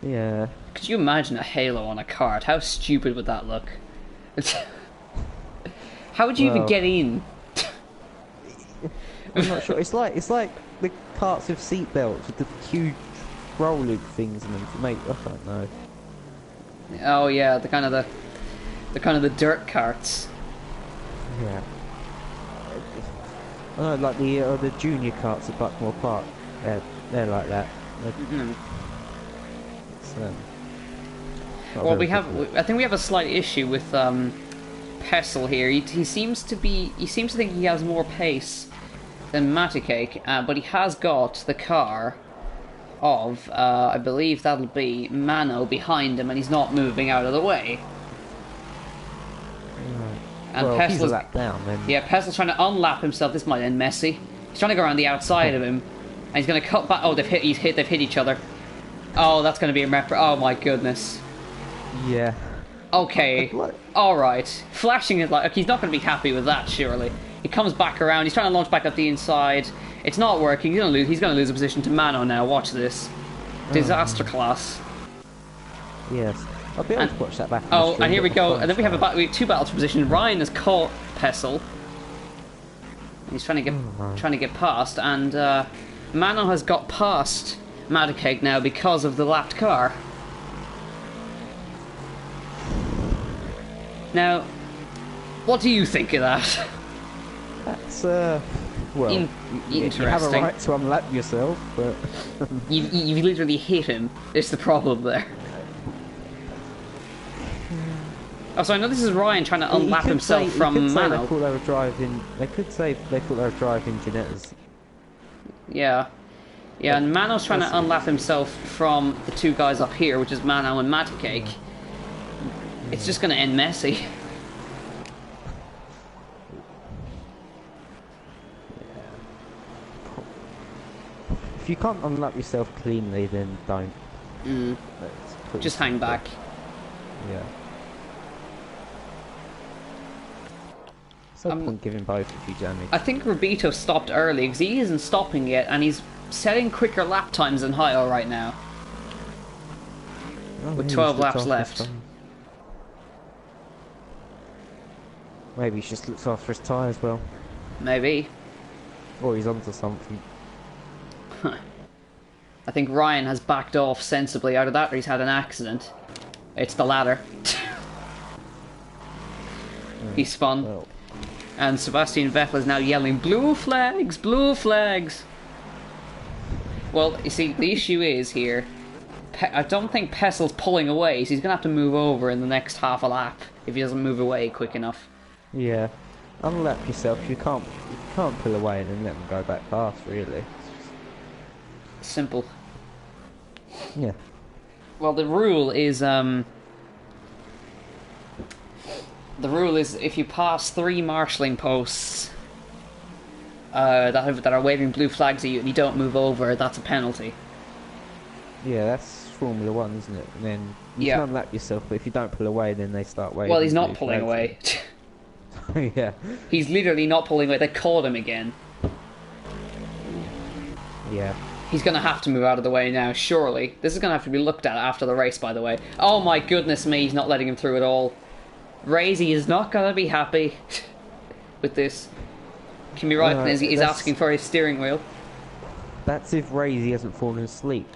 Yeah. Could you imagine a halo on a cart? How stupid would that look? How would you even get in? I'm not sure. It's like the carts with seat belts with the huge roll loop things in them. Mate, I don't know. Oh yeah, the kind of the dirt carts. Yeah. Oh, like the junior carts at Buckmore Park. They're like that. It's, well, I think we have a slight issue with Pessel here. He seems to think he has more pace than Matacake, but he has got the car of I believe that'll be Mano behind him, and he's not moving out of the way. And well, Pessel's, he's a lap down, then. Yeah, Pessel's trying to unlap himself. This might end messy. He's trying to go around the outside of him, and he's going to cut back. Oh, they've hit each other. Oh, that's going to be a rep. Oh my goodness. Yeah. Okay. All right. Flashing it like he's not going to be happy with that. Surely. He comes back around. He's trying to launch back up the inside. It's not working. He's going to lose a position to Mano now. Watch this. Disaster class. Yes. I'll be able to watch that back. Oh, and here we go. And then we have 2 battles for position. Ryan has caught Pessel. He's trying to get past, and Mano has got past Matacake now because of the lapped car. Now, what do you think of that? That's well, Interesting. you have a right to unlap yourself, but you literally hit him. It's the problem there. Oh, so I know this is Ryan trying to unlap himself from Mano. They thought they were driving. They could say they thought they were driving Ginettas. Yeah. Yeah, and Mano's trying to unlap himself from the two guys up here, which is Mano and Matacake. It's just going to end messy. If you can't unlap yourself cleanly, then don't. Just hang back. Yeah. So point giving both of you damage. I think Rubito stopped early because he isn't stopping yet, and he's setting quicker lap times than Hio right now. With 12 laps left. Maybe he just looks after his tyre as well. Maybe. Or he's onto something. I think Ryan has backed off sensibly out of that, or he's had an accident. It's the latter. He spun. Well. And Sebastian Vettel is now yelling, "Blue flags! Blue flags!" Well, you see, the issue is here, I don't think Pessel's pulling away, so he's going to have to move over in the next half a lap if he doesn't move away quick enough. Yeah. Unlap yourself. You can't pull away and then let them go back past, really. Simple. Yeah. Well, the rule is if you pass 3 marshalling posts that are waving blue flags at you and you don't move over, that's a penalty. Yeah, that's Formula 1, isn't it? And then you can unlap yourself, but if you don't pull away, then they start waving. Well, he's not pulling away. Yeah. He's literally not pulling away. They caught him again. Yeah. He's going to have to move out of the way now, surely. This is going to have to be looked at after the race, by the way. Oh my goodness me, he's not letting him through at all. Razy is not going to be happy with this. Kimi Raikkonen is asking for his steering wheel. That's if Razy hasn't fallen asleep.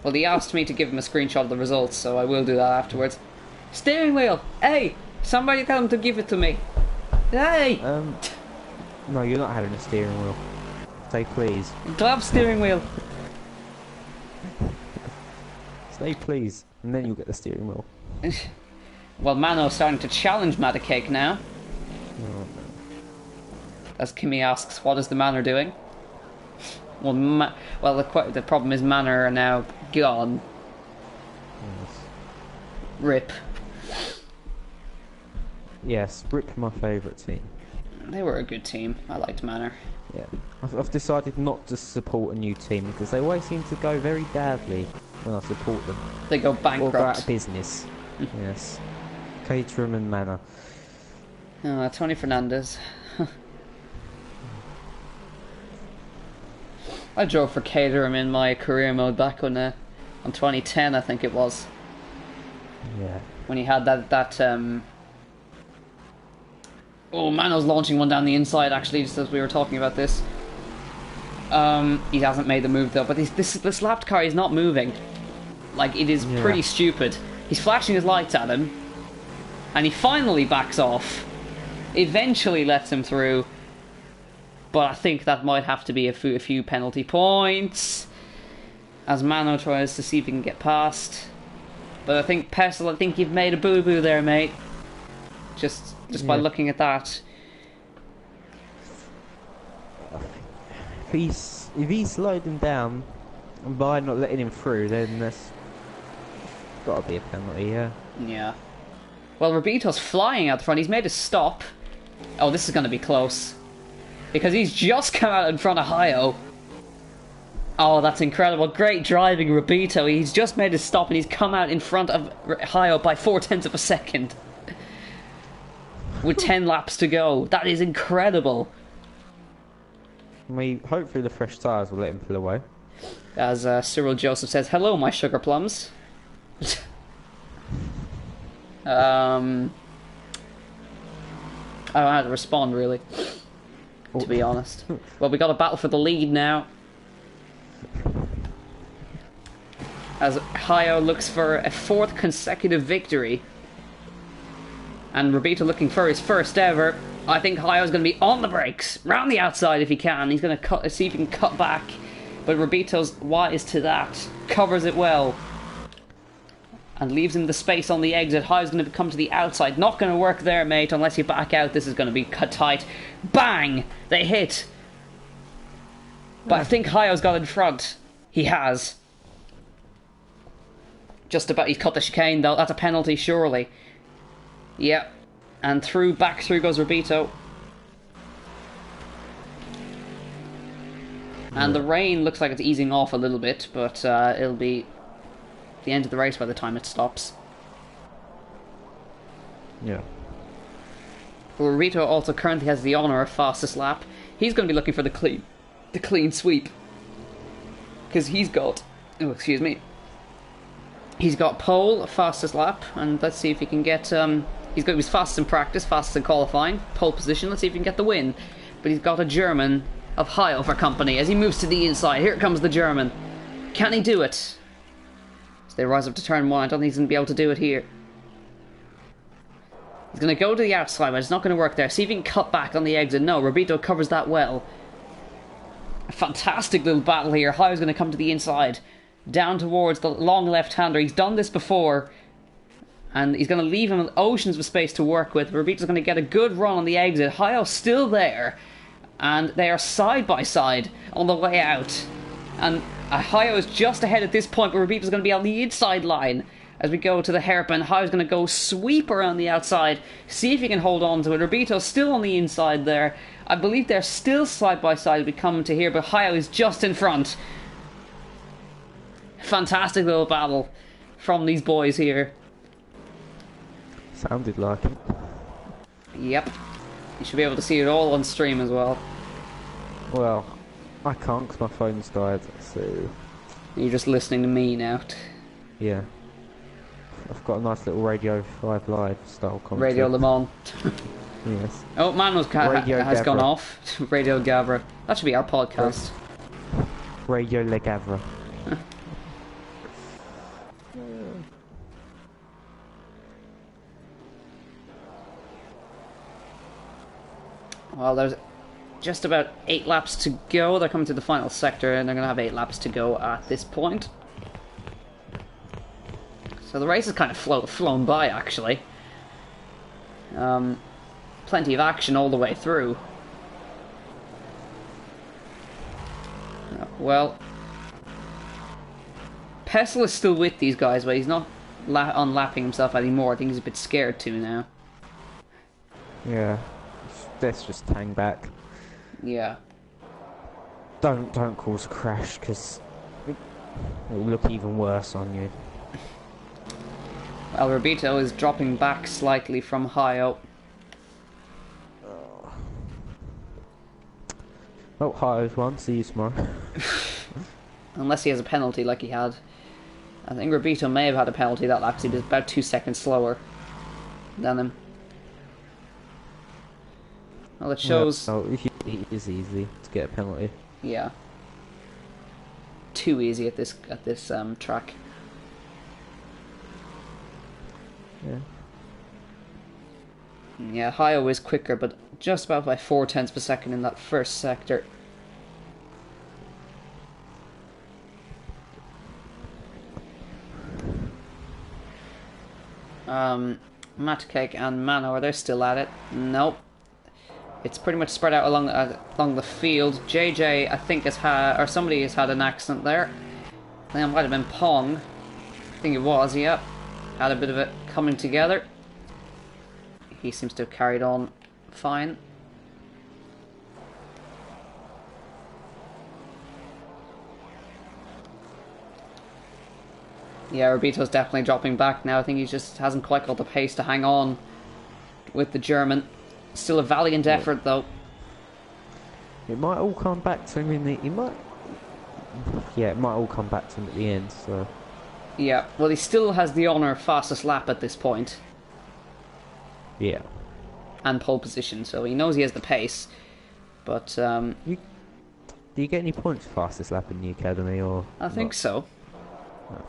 Well, he asked me to give him a screenshot of the results, so I will do that afterwards. Steering wheel! Hey! Somebody tell him to give it to me. Hey! No, you're not having a steering wheel. Say please. Glove steering wheel. Say please, and then you'll get the steering wheel. Well, Mano's starting to challenge Matacake now. Oh, no. As Kimi asks, what is the Manor doing? Well, the problem is Manor are now gone. Yes. Rip. Yes, Rip, my favourite team. They were a good team. I liked Manor. Yeah, I've decided not to support a new team because they always seem to go very badly when I support them. They go bankrupt. Or go out of business. Yes. Caterham and Manor. Tony Fernandez. I drove for Caterham in my career mode back on 2010, I think it was. Yeah. When he had that Oh, Mano's launching one down the inside, actually, just as we were talking about this. He hasn't made the move, though, but this lapped car is not moving. Like, it is pretty stupid. He's flashing his lights at him, and he finally backs off. Eventually lets him through, but I think that might have to be a few penalty points, as Mano tries to see if he can get past. But I think, Pessel, I think you've made a boo-boo there, mate. Just by looking at that. If he slowed him down and by not letting him through, then that's got to be a penalty, yeah. Yeah. Well, Rubito's flying out the front. He's made a stop. Oh, this is going to be close. Because he's just come out in front of Hio. Oh, that's incredible. Great driving, Rubito. He's just made a stop and he's come out in front of Hio by 0.4 of a second. With 10 laps to go. That is incredible. Hopefully the fresh tyres will let him pull away. As Cyril Joseph says, hello, my sugar plums. I don't know how to respond, really. To be honest. Well, we got a battle for the lead now. As Hio looks for a 4th consecutive victory. And Robito looking for his first ever. I think Hayo's going to be on the brakes, round the outside if he can. He's going to see if he can cut back. But Robito's wise to that. Covers it well. And leaves him the space on the exit. Hayo's going to come to the outside. Not going to work there, mate, unless you back out. This is going to be cut tight. Bang! They hit. But I think Hayo's got in front. He has. Just about. He's cut the chicane, though. That's a penalty, surely. Yep. And back through goes Robito. And the rain looks like it's easing off a little bit, but it'll be the end of the race by the time it stops. Yeah. Well, Robito also currently has the honour of fastest lap. He's going to be looking for the clean sweep. Because he's got... Oh, excuse me. He's got pole, fastest lap, and let's see if he can get... he was fastest in practice, fastest in qualifying, pole position. Let's see if he can get the win. But he's got a German of Hayo for company as he moves to the inside. Here comes the German. Can he do it? As they rise up to turn 1, I don't think he's going to be able to do it here. He's going to go to the outside, but it's not going to work there. See if he can cut back on the exit. No, Robito covers that well. A fantastic little battle here. Hayo's going to come to the inside. Down towards the long left-hander. He's done this before. And he's going to leave him oceans of space to work with. Robito's going to get a good run on the exit. Hayo's still there. And they are side by side on the way out. And Hayo is just ahead at this point, but Robito's going to be on the inside line as we go to the hairpin. Hayo's going to go sweep around the outside, see if he can hold on to it. Robito's still on the inside there. I believe they're still side by side as we come to here, but Hayo is just in front. Fantastic little battle from these boys here. Sounded like it. Yep. You should be able to see it all on stream as well. Well, I can't because my phone's died, so... You're just listening to me now. Yeah. I've got a nice little Radio 5 Live style content. Radio Le Mans. Yes. Oh, Manuel's has gone off. Radio Gavra. That should be our podcast. Radio Le Gavra. Well, there's just about 8 laps to go. They're coming to the final sector, and they're going to have 8 laps to go at this point. So the race has kind of flown by, actually. Plenty of action all the way through. Well, Pessel is still with these guys, but he's not unlapping himself anymore. I think he's a bit scared to now. Yeah. Let's just hang back. Yeah. Don't cause a crash, because it will look even worse on you. Well, Robito is dropping back slightly from Hayo. Oh, Hayo's won. See you tomorrow. Unless he has a penalty like he had. I think Robito may have had a penalty that lap because he was about 2 seconds slower than him. Well, it shows... Yeah, it is easy to get a penalty. Yeah. Too easy at this track. Yeah. Yeah, Hayo is quicker, but just about by 0.4 per second in that first sector. Matcake and Mano, are they still at it? Nope. It's pretty much spread out along the field. JJ, I think, has had, or somebody has had an accident there. I think it might have been Pong. I think it was, yep. Had a bit of it coming together. He seems to have carried on fine. Yeah, Robito's definitely dropping back now. I think he just hasn't quite got the pace to hang on with the German. Still a valiant effort, though. It might all come back to him in the... Yeah, it might all come back to him at the end, so... Yeah, well, he still has the honour of fastest lap at this point. Yeah. And pole position, so he knows he has the pace. But, do you get any points for fastest lap in the academy, or... I think not? so. No.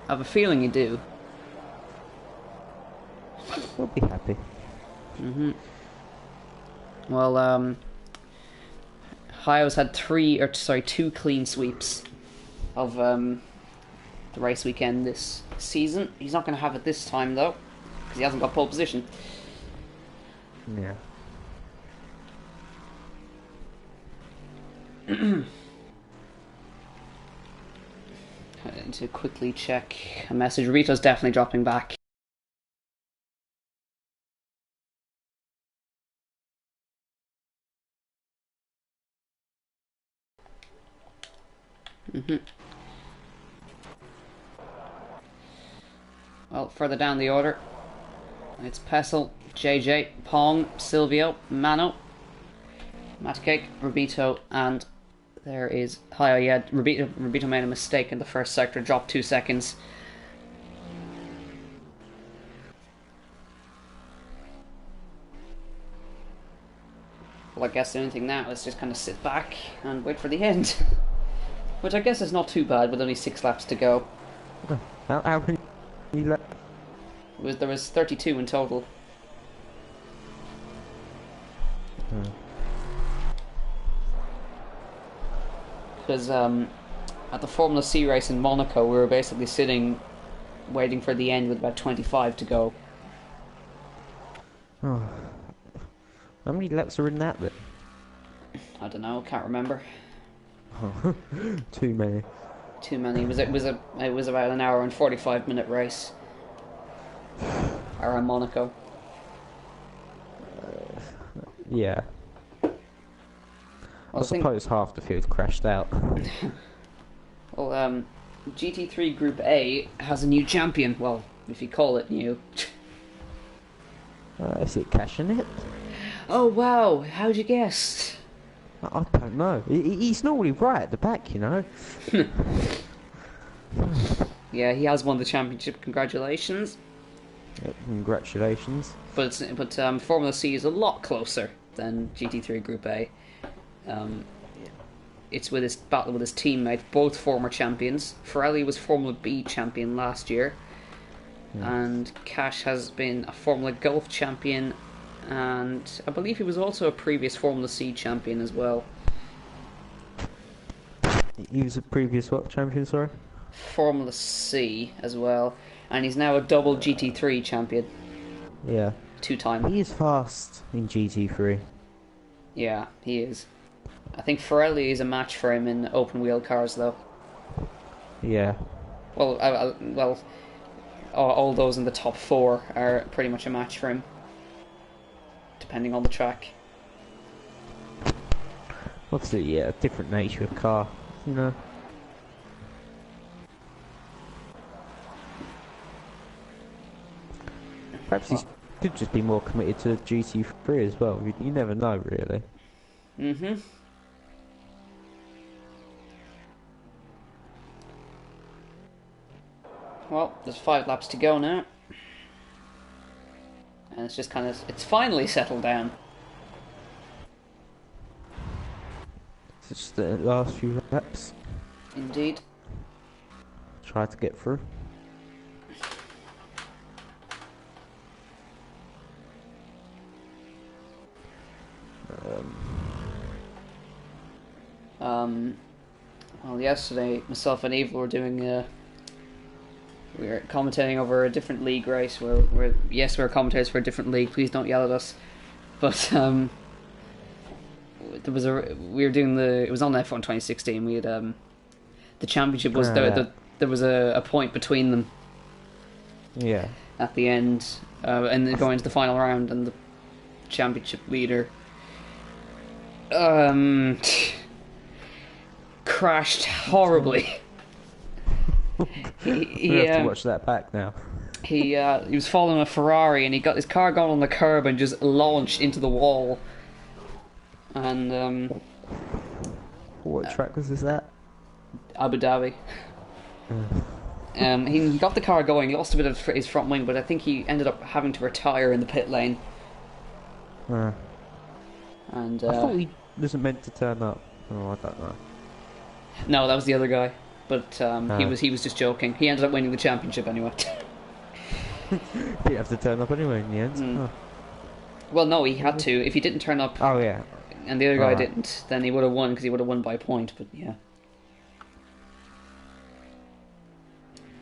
I have a feeling you do. We'll be happy. Well, Hayo's had two clean sweeps of the race weekend this season. He's not going to have it this time though, because he hasn't got pole position. Yeah. I need to quickly check a message. Rito's definitely dropping back. Well, further down the order, it's Pessel, JJ, Pong, Silvio, Mano, Matcake, Rubito, and there is Hayo. Yeah, Rubito made a mistake in the first sector, dropped 2 seconds. Well, I guess the only thing now is just kind of sit back and wait for the end. Which I guess is not too bad with only 6 laps to go. How many left? There was 32 in total. Because at the Formula C race in Monaco, we were basically sitting, waiting for the end with about 25 to go. Oh. How many laps are in that then? I don't know, can't remember. Too many. Too many. It was about an hour and 45-minute race around Monaco. Yeah. I suppose half the field crashed out. Well, GT3 Group A has a new champion. Well, if you call it new. Is it cashing it? Oh wow! How'd you guess? I don't know. He's normally right at the back, you know. Yeah, he has won the championship. Congratulations. Congratulations. But Formula C is a lot closer than GT3 Group A. It's with his battle with his teammate, both former champions. Ferrari was Formula B champion last year, and Cash has been a Formula Golf champion, and I believe he was also a previous Formula C champion as well. He was a previous what champion, sorry? Formula C as well, and he's now a double GT3 champion. Yeah. 2-time. He is fast in GT3. Yeah, he is. I think Ferrari is a match for him in open wheel cars, though. Yeah. Well, all those in the top 4 are pretty much a match for him, depending on the track. Obviously, yeah, different nature of car, you know. Perhaps he could just be more committed to GT3 as well. You never know, really. Well, there's 5 laps to go now. And it's just it's finally settled down. It's just the last few laps. Indeed. Try to get through. Well, yesterday, myself and Eva were doing we were commentating over a different league race. Yes, we're commentators for a different league. Please don't yell at us. But it was on F1 2016. We had the championship was there was a point between them. Yeah. At the end, and then going into the final round, and the championship leader crashed horribly. We have to watch that back now. He was following a Ferrari, and he got his car going on the curb and just launched into the wall. And what track was this at? Abu Dhabi. He got the car going. He lost a bit of his front wing, but I think he ended up having to retire in the pit lane. And I thought he wasn't meant to turn up. Oh, I don't know. No, that was the other guy. But he was just joking. He ended up winning the championship anyway. Didn't have to turn up anyway in the end. Oh. Well, no, he had to. If he didn't turn up, Oh yeah. and the other guy Alright. didn't, then he would have won because he would have won by a point. But yeah,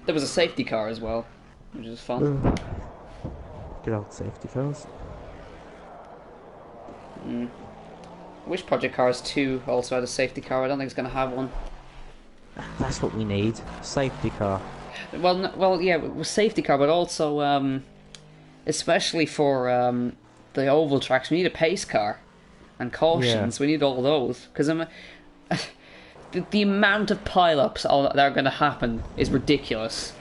there was a safety car as well, which is fun. Good old safety cars. I wish Project Cars 2 also had a safety car. I don't think it's going to have one. That's what we need. Safety car. Well, yeah, it was safety car, but also, especially for the oval tracks, we need a pace car and cautions. Yeah. We need all those because the amount of pile-ups that are going to happen is ridiculous.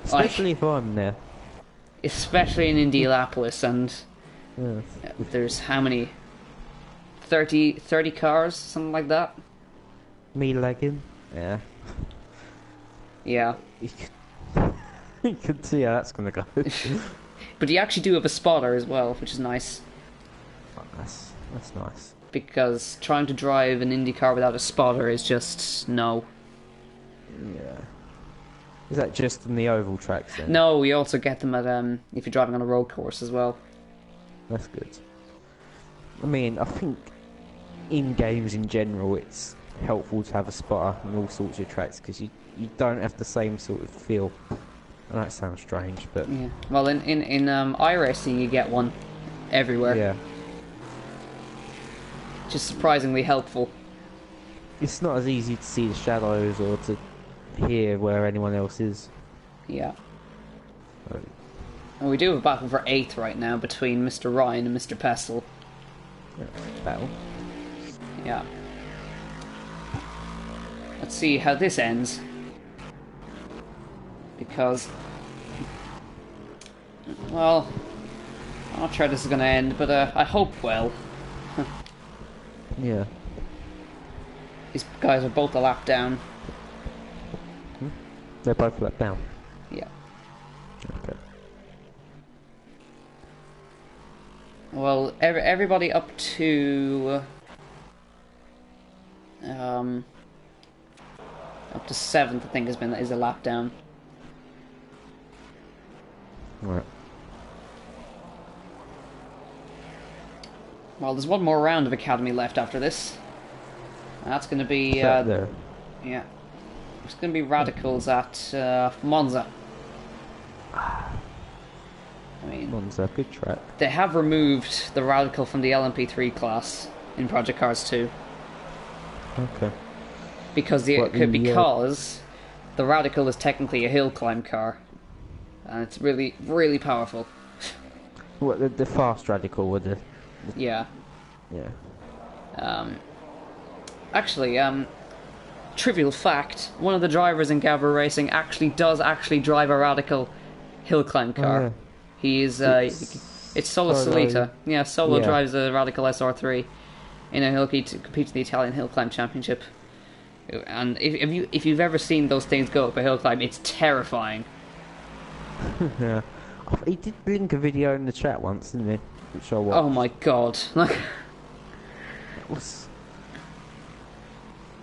Especially if I'm there. Especially in Indianapolis, and Yeah. there's how many? 30 cars, something like that. Me lagging. Yeah. Yeah. You can see how that's gonna go. But you actually do have a spotter as well, which is nice. That's nice. Because trying to drive an Indy car without a spotter is just no. Yeah. Is that just in the oval tracks then? No, we also get them at if you're driving on a road course as well. That's good. I mean, I think in games in general, it's helpful to have a spotter on all sorts of tracks because you don't have the same sort of feel. And that sounds strange, but Yeah. Well, in iRacing you get one everywhere. yeah, Which is surprisingly helpful. it's not as easy to see the shadows or to hear where anyone else is. Yeah. So, And we do have a battle for 8th right now between Mr. Ryan and Mr. Pestle. yeah, battle. Yeah. Let's see how this ends. Because, well, I'm not sure this is going to end, but I hope well. Yeah. These guys are both a lap down. They're both let down. Yeah. Okay. Well, everybody up to up to 7th, I think, is a lap down. Right. Well, there's one more round of Academy left after this. And that's going to be There. yeah, it's going to be Radicals at Monza. I mean, Monza, good track. they have removed the Radical from the LMP3 class in Project Cars 2 Okay. because the Radical is technically a hill climb car, and it's really, really powerful. What the fast radical with the Yeah. yeah. Actually, trivial fact: one of the drivers in Gavra Racing does drive a Radical hill climb car. Oh, yeah. He is it's Solo Salita. Yeah, Solo drives a Radical SR3 in a hill. He competes in the Italian Hill Climb Championship. And if you've ever seen those things go up a hill climb, it's terrifying. Yeah. Oh, he did link a video in the chat once, didn't he? Which I watched. Oh my god! It was...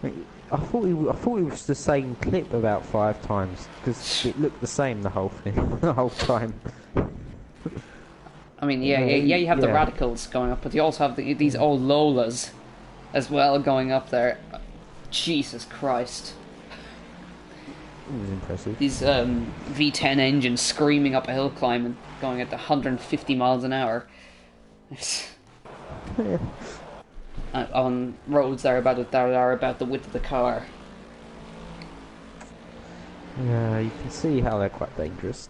I thought it was the same clip about 5 times because it looked the same the whole thing, the whole time. I mean, you have the Radicals going up, but you also have these old Lolas as well going up there. Jesus Christ! It was impressive. These V10 engines screaming up a hill climb and going at 150 miles an hour. Yeah. On roads that are about the width of the car. Yeah, you can see how they're quite dangerous.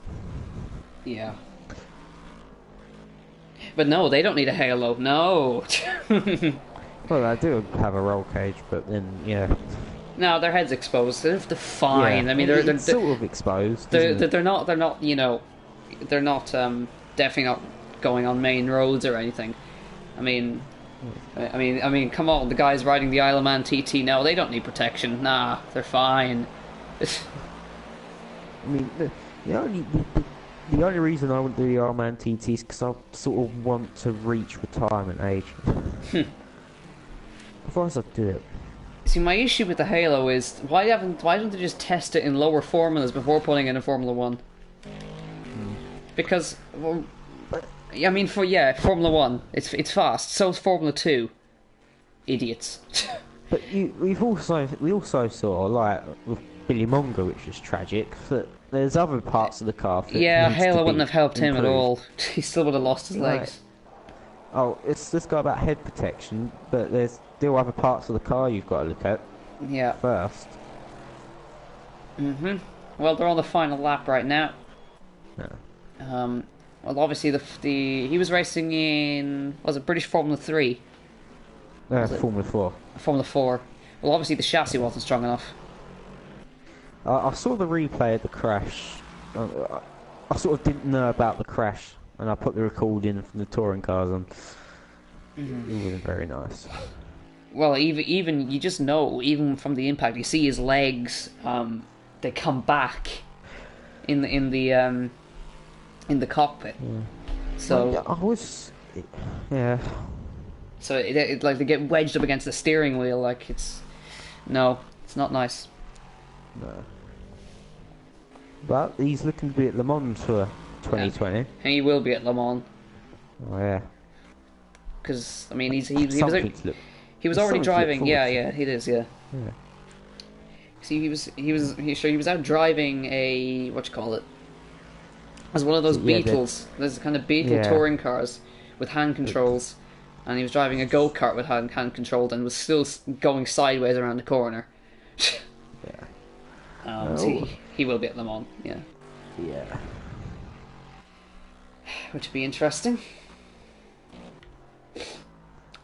Yeah. But no, they don't need a halo. No. Well, I do have a roll cage, but then yeah. No, their head's exposed. They're fine. Yeah. I mean, they're sort of exposed. They're not. You know, they're not. Definitely not going on main roads or anything. I mean, come on. The guys riding the Isle of Man TT. No, they don't need protection. Nah, they're fine. I mean, the only reason I wouldn't do the R-Man TT is because I sort of want to reach retirement age. Otherwise, I'd do it. See, my issue with the Halo is why don't they just test it in lower formulas before putting it in Formula 1? Because, well, I mean, Formula 1, it's fast. So is Formula 2. Idiots. But we also saw, like, with Billy Monger, which is tragic, that there's other parts of the car that Yeah, needs to Halo be wouldn't have helped him at improved. all. He still would have lost his Right. legs. Oh, it's this guy about head protection, but there's still other parts of the car you've got to look at Yeah. first. Well, they're on the final lap right now. Yeah. Well, obviously he was racing in, was it British Formula 3? Formula 4. Formula 4. Well, obviously the chassis wasn't strong enough. I saw the replay of the crash. I sort of didn't know about the crash, and I put the recording from the touring cars on. It wasn't very nice. Well, even you just know, even from the impact, you see his legs. They come back in the cockpit. Yeah. So Well, I was, yeah. So it like they get wedged up against the steering wheel. Like it's not nice. No. But he's looking to be at Le Mans for 2020. And he will be at Le Mans Oh yeah. because I mean he was Something to look. he was There's already something to look driving. forward Yeah, to. yeah, he is. Yeah. Yeah. See, he was out driving a what you call it? As one of those Yeah, Beetles. There's kind of Beetle Yeah. touring cars with hand controls, and he was driving a go-kart with hand controlled and was still going sideways around the corner. Yeah. So he will be at Le Mans, yeah. Yeah. Which would be interesting.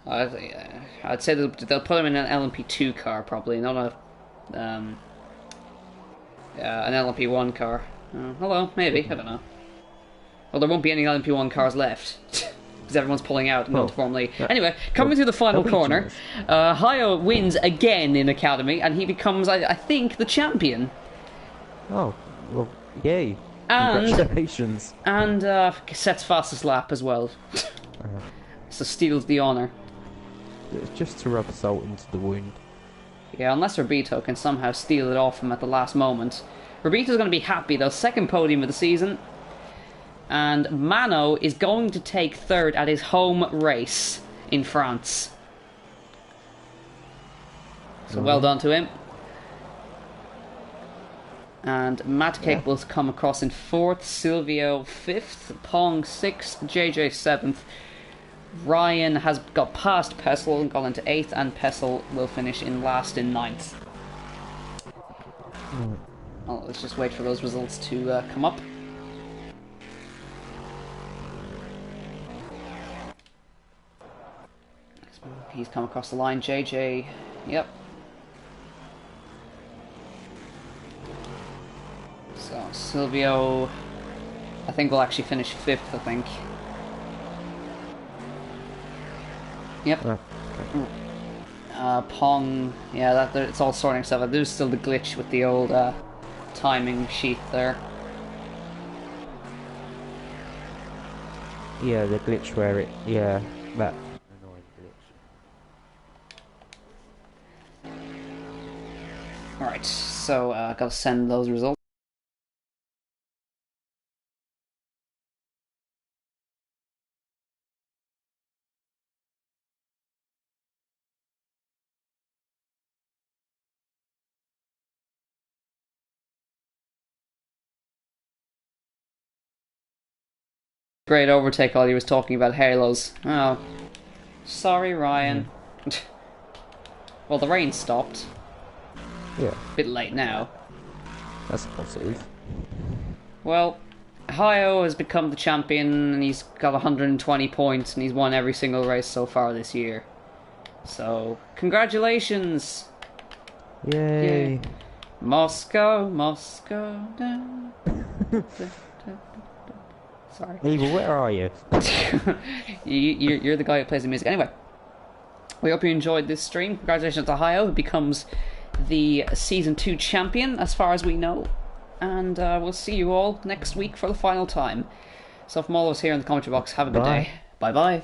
I'd say they'll put him in an LMP2 car probably, not a an LMP1 car. Hello, maybe, I don't know. Well, there won't be any LMP1 cars left. Because everyone's pulling out and going to Formula E. Anyway, coming through the final corner, Hayo wins again in Academy, and he becomes, I think, the champion. Oh, well, yay. And Congratulations. And sets fastest lap as well. So steals the honour. It's just to rub salt into the wound. Yeah, unless Robito can somehow steal it off him at the last moment. Robito's going to be happy though, second podium of the season. And Mano is going to take third at his home race in France. So well done to him. And Matt Cake will come across in fourth, Silvio fifth, Pong sixth, JJ seventh. Ryan has got past Pessel and gone into eighth, and Pessel will finish in last in ninth. Well, let's just wait for those results to come up. He's come across the line, JJ. Yep. So Silvio, I think will actually finish fifth. I think. Yep. Pong, yeah, it's all sorting stuff. There's still the glitch with the old timing sheet there. Yeah, the glitch where it, yeah, that annoying glitch. Alright, so gotta send those results. Great overtake while he was talking about halos. Oh, sorry, Ryan. Well, the rain stopped. Yeah, Bit late now. that's positive. Well, Hayo has become the champion, and he's got 120 points, and he's won every single race so far this year. So, congratulations! Yay! Yeah. Moscow, Moscow, down. Sorry. Evil, where are you? You're the guy who plays the music. Anyway, we hope you enjoyed this stream. Congratulations to Hayo, who becomes the Season 2 champion, as far as we know. And we'll see you all next week for the final time. So from all of us here in the commentary box, have a good day. Bye-bye.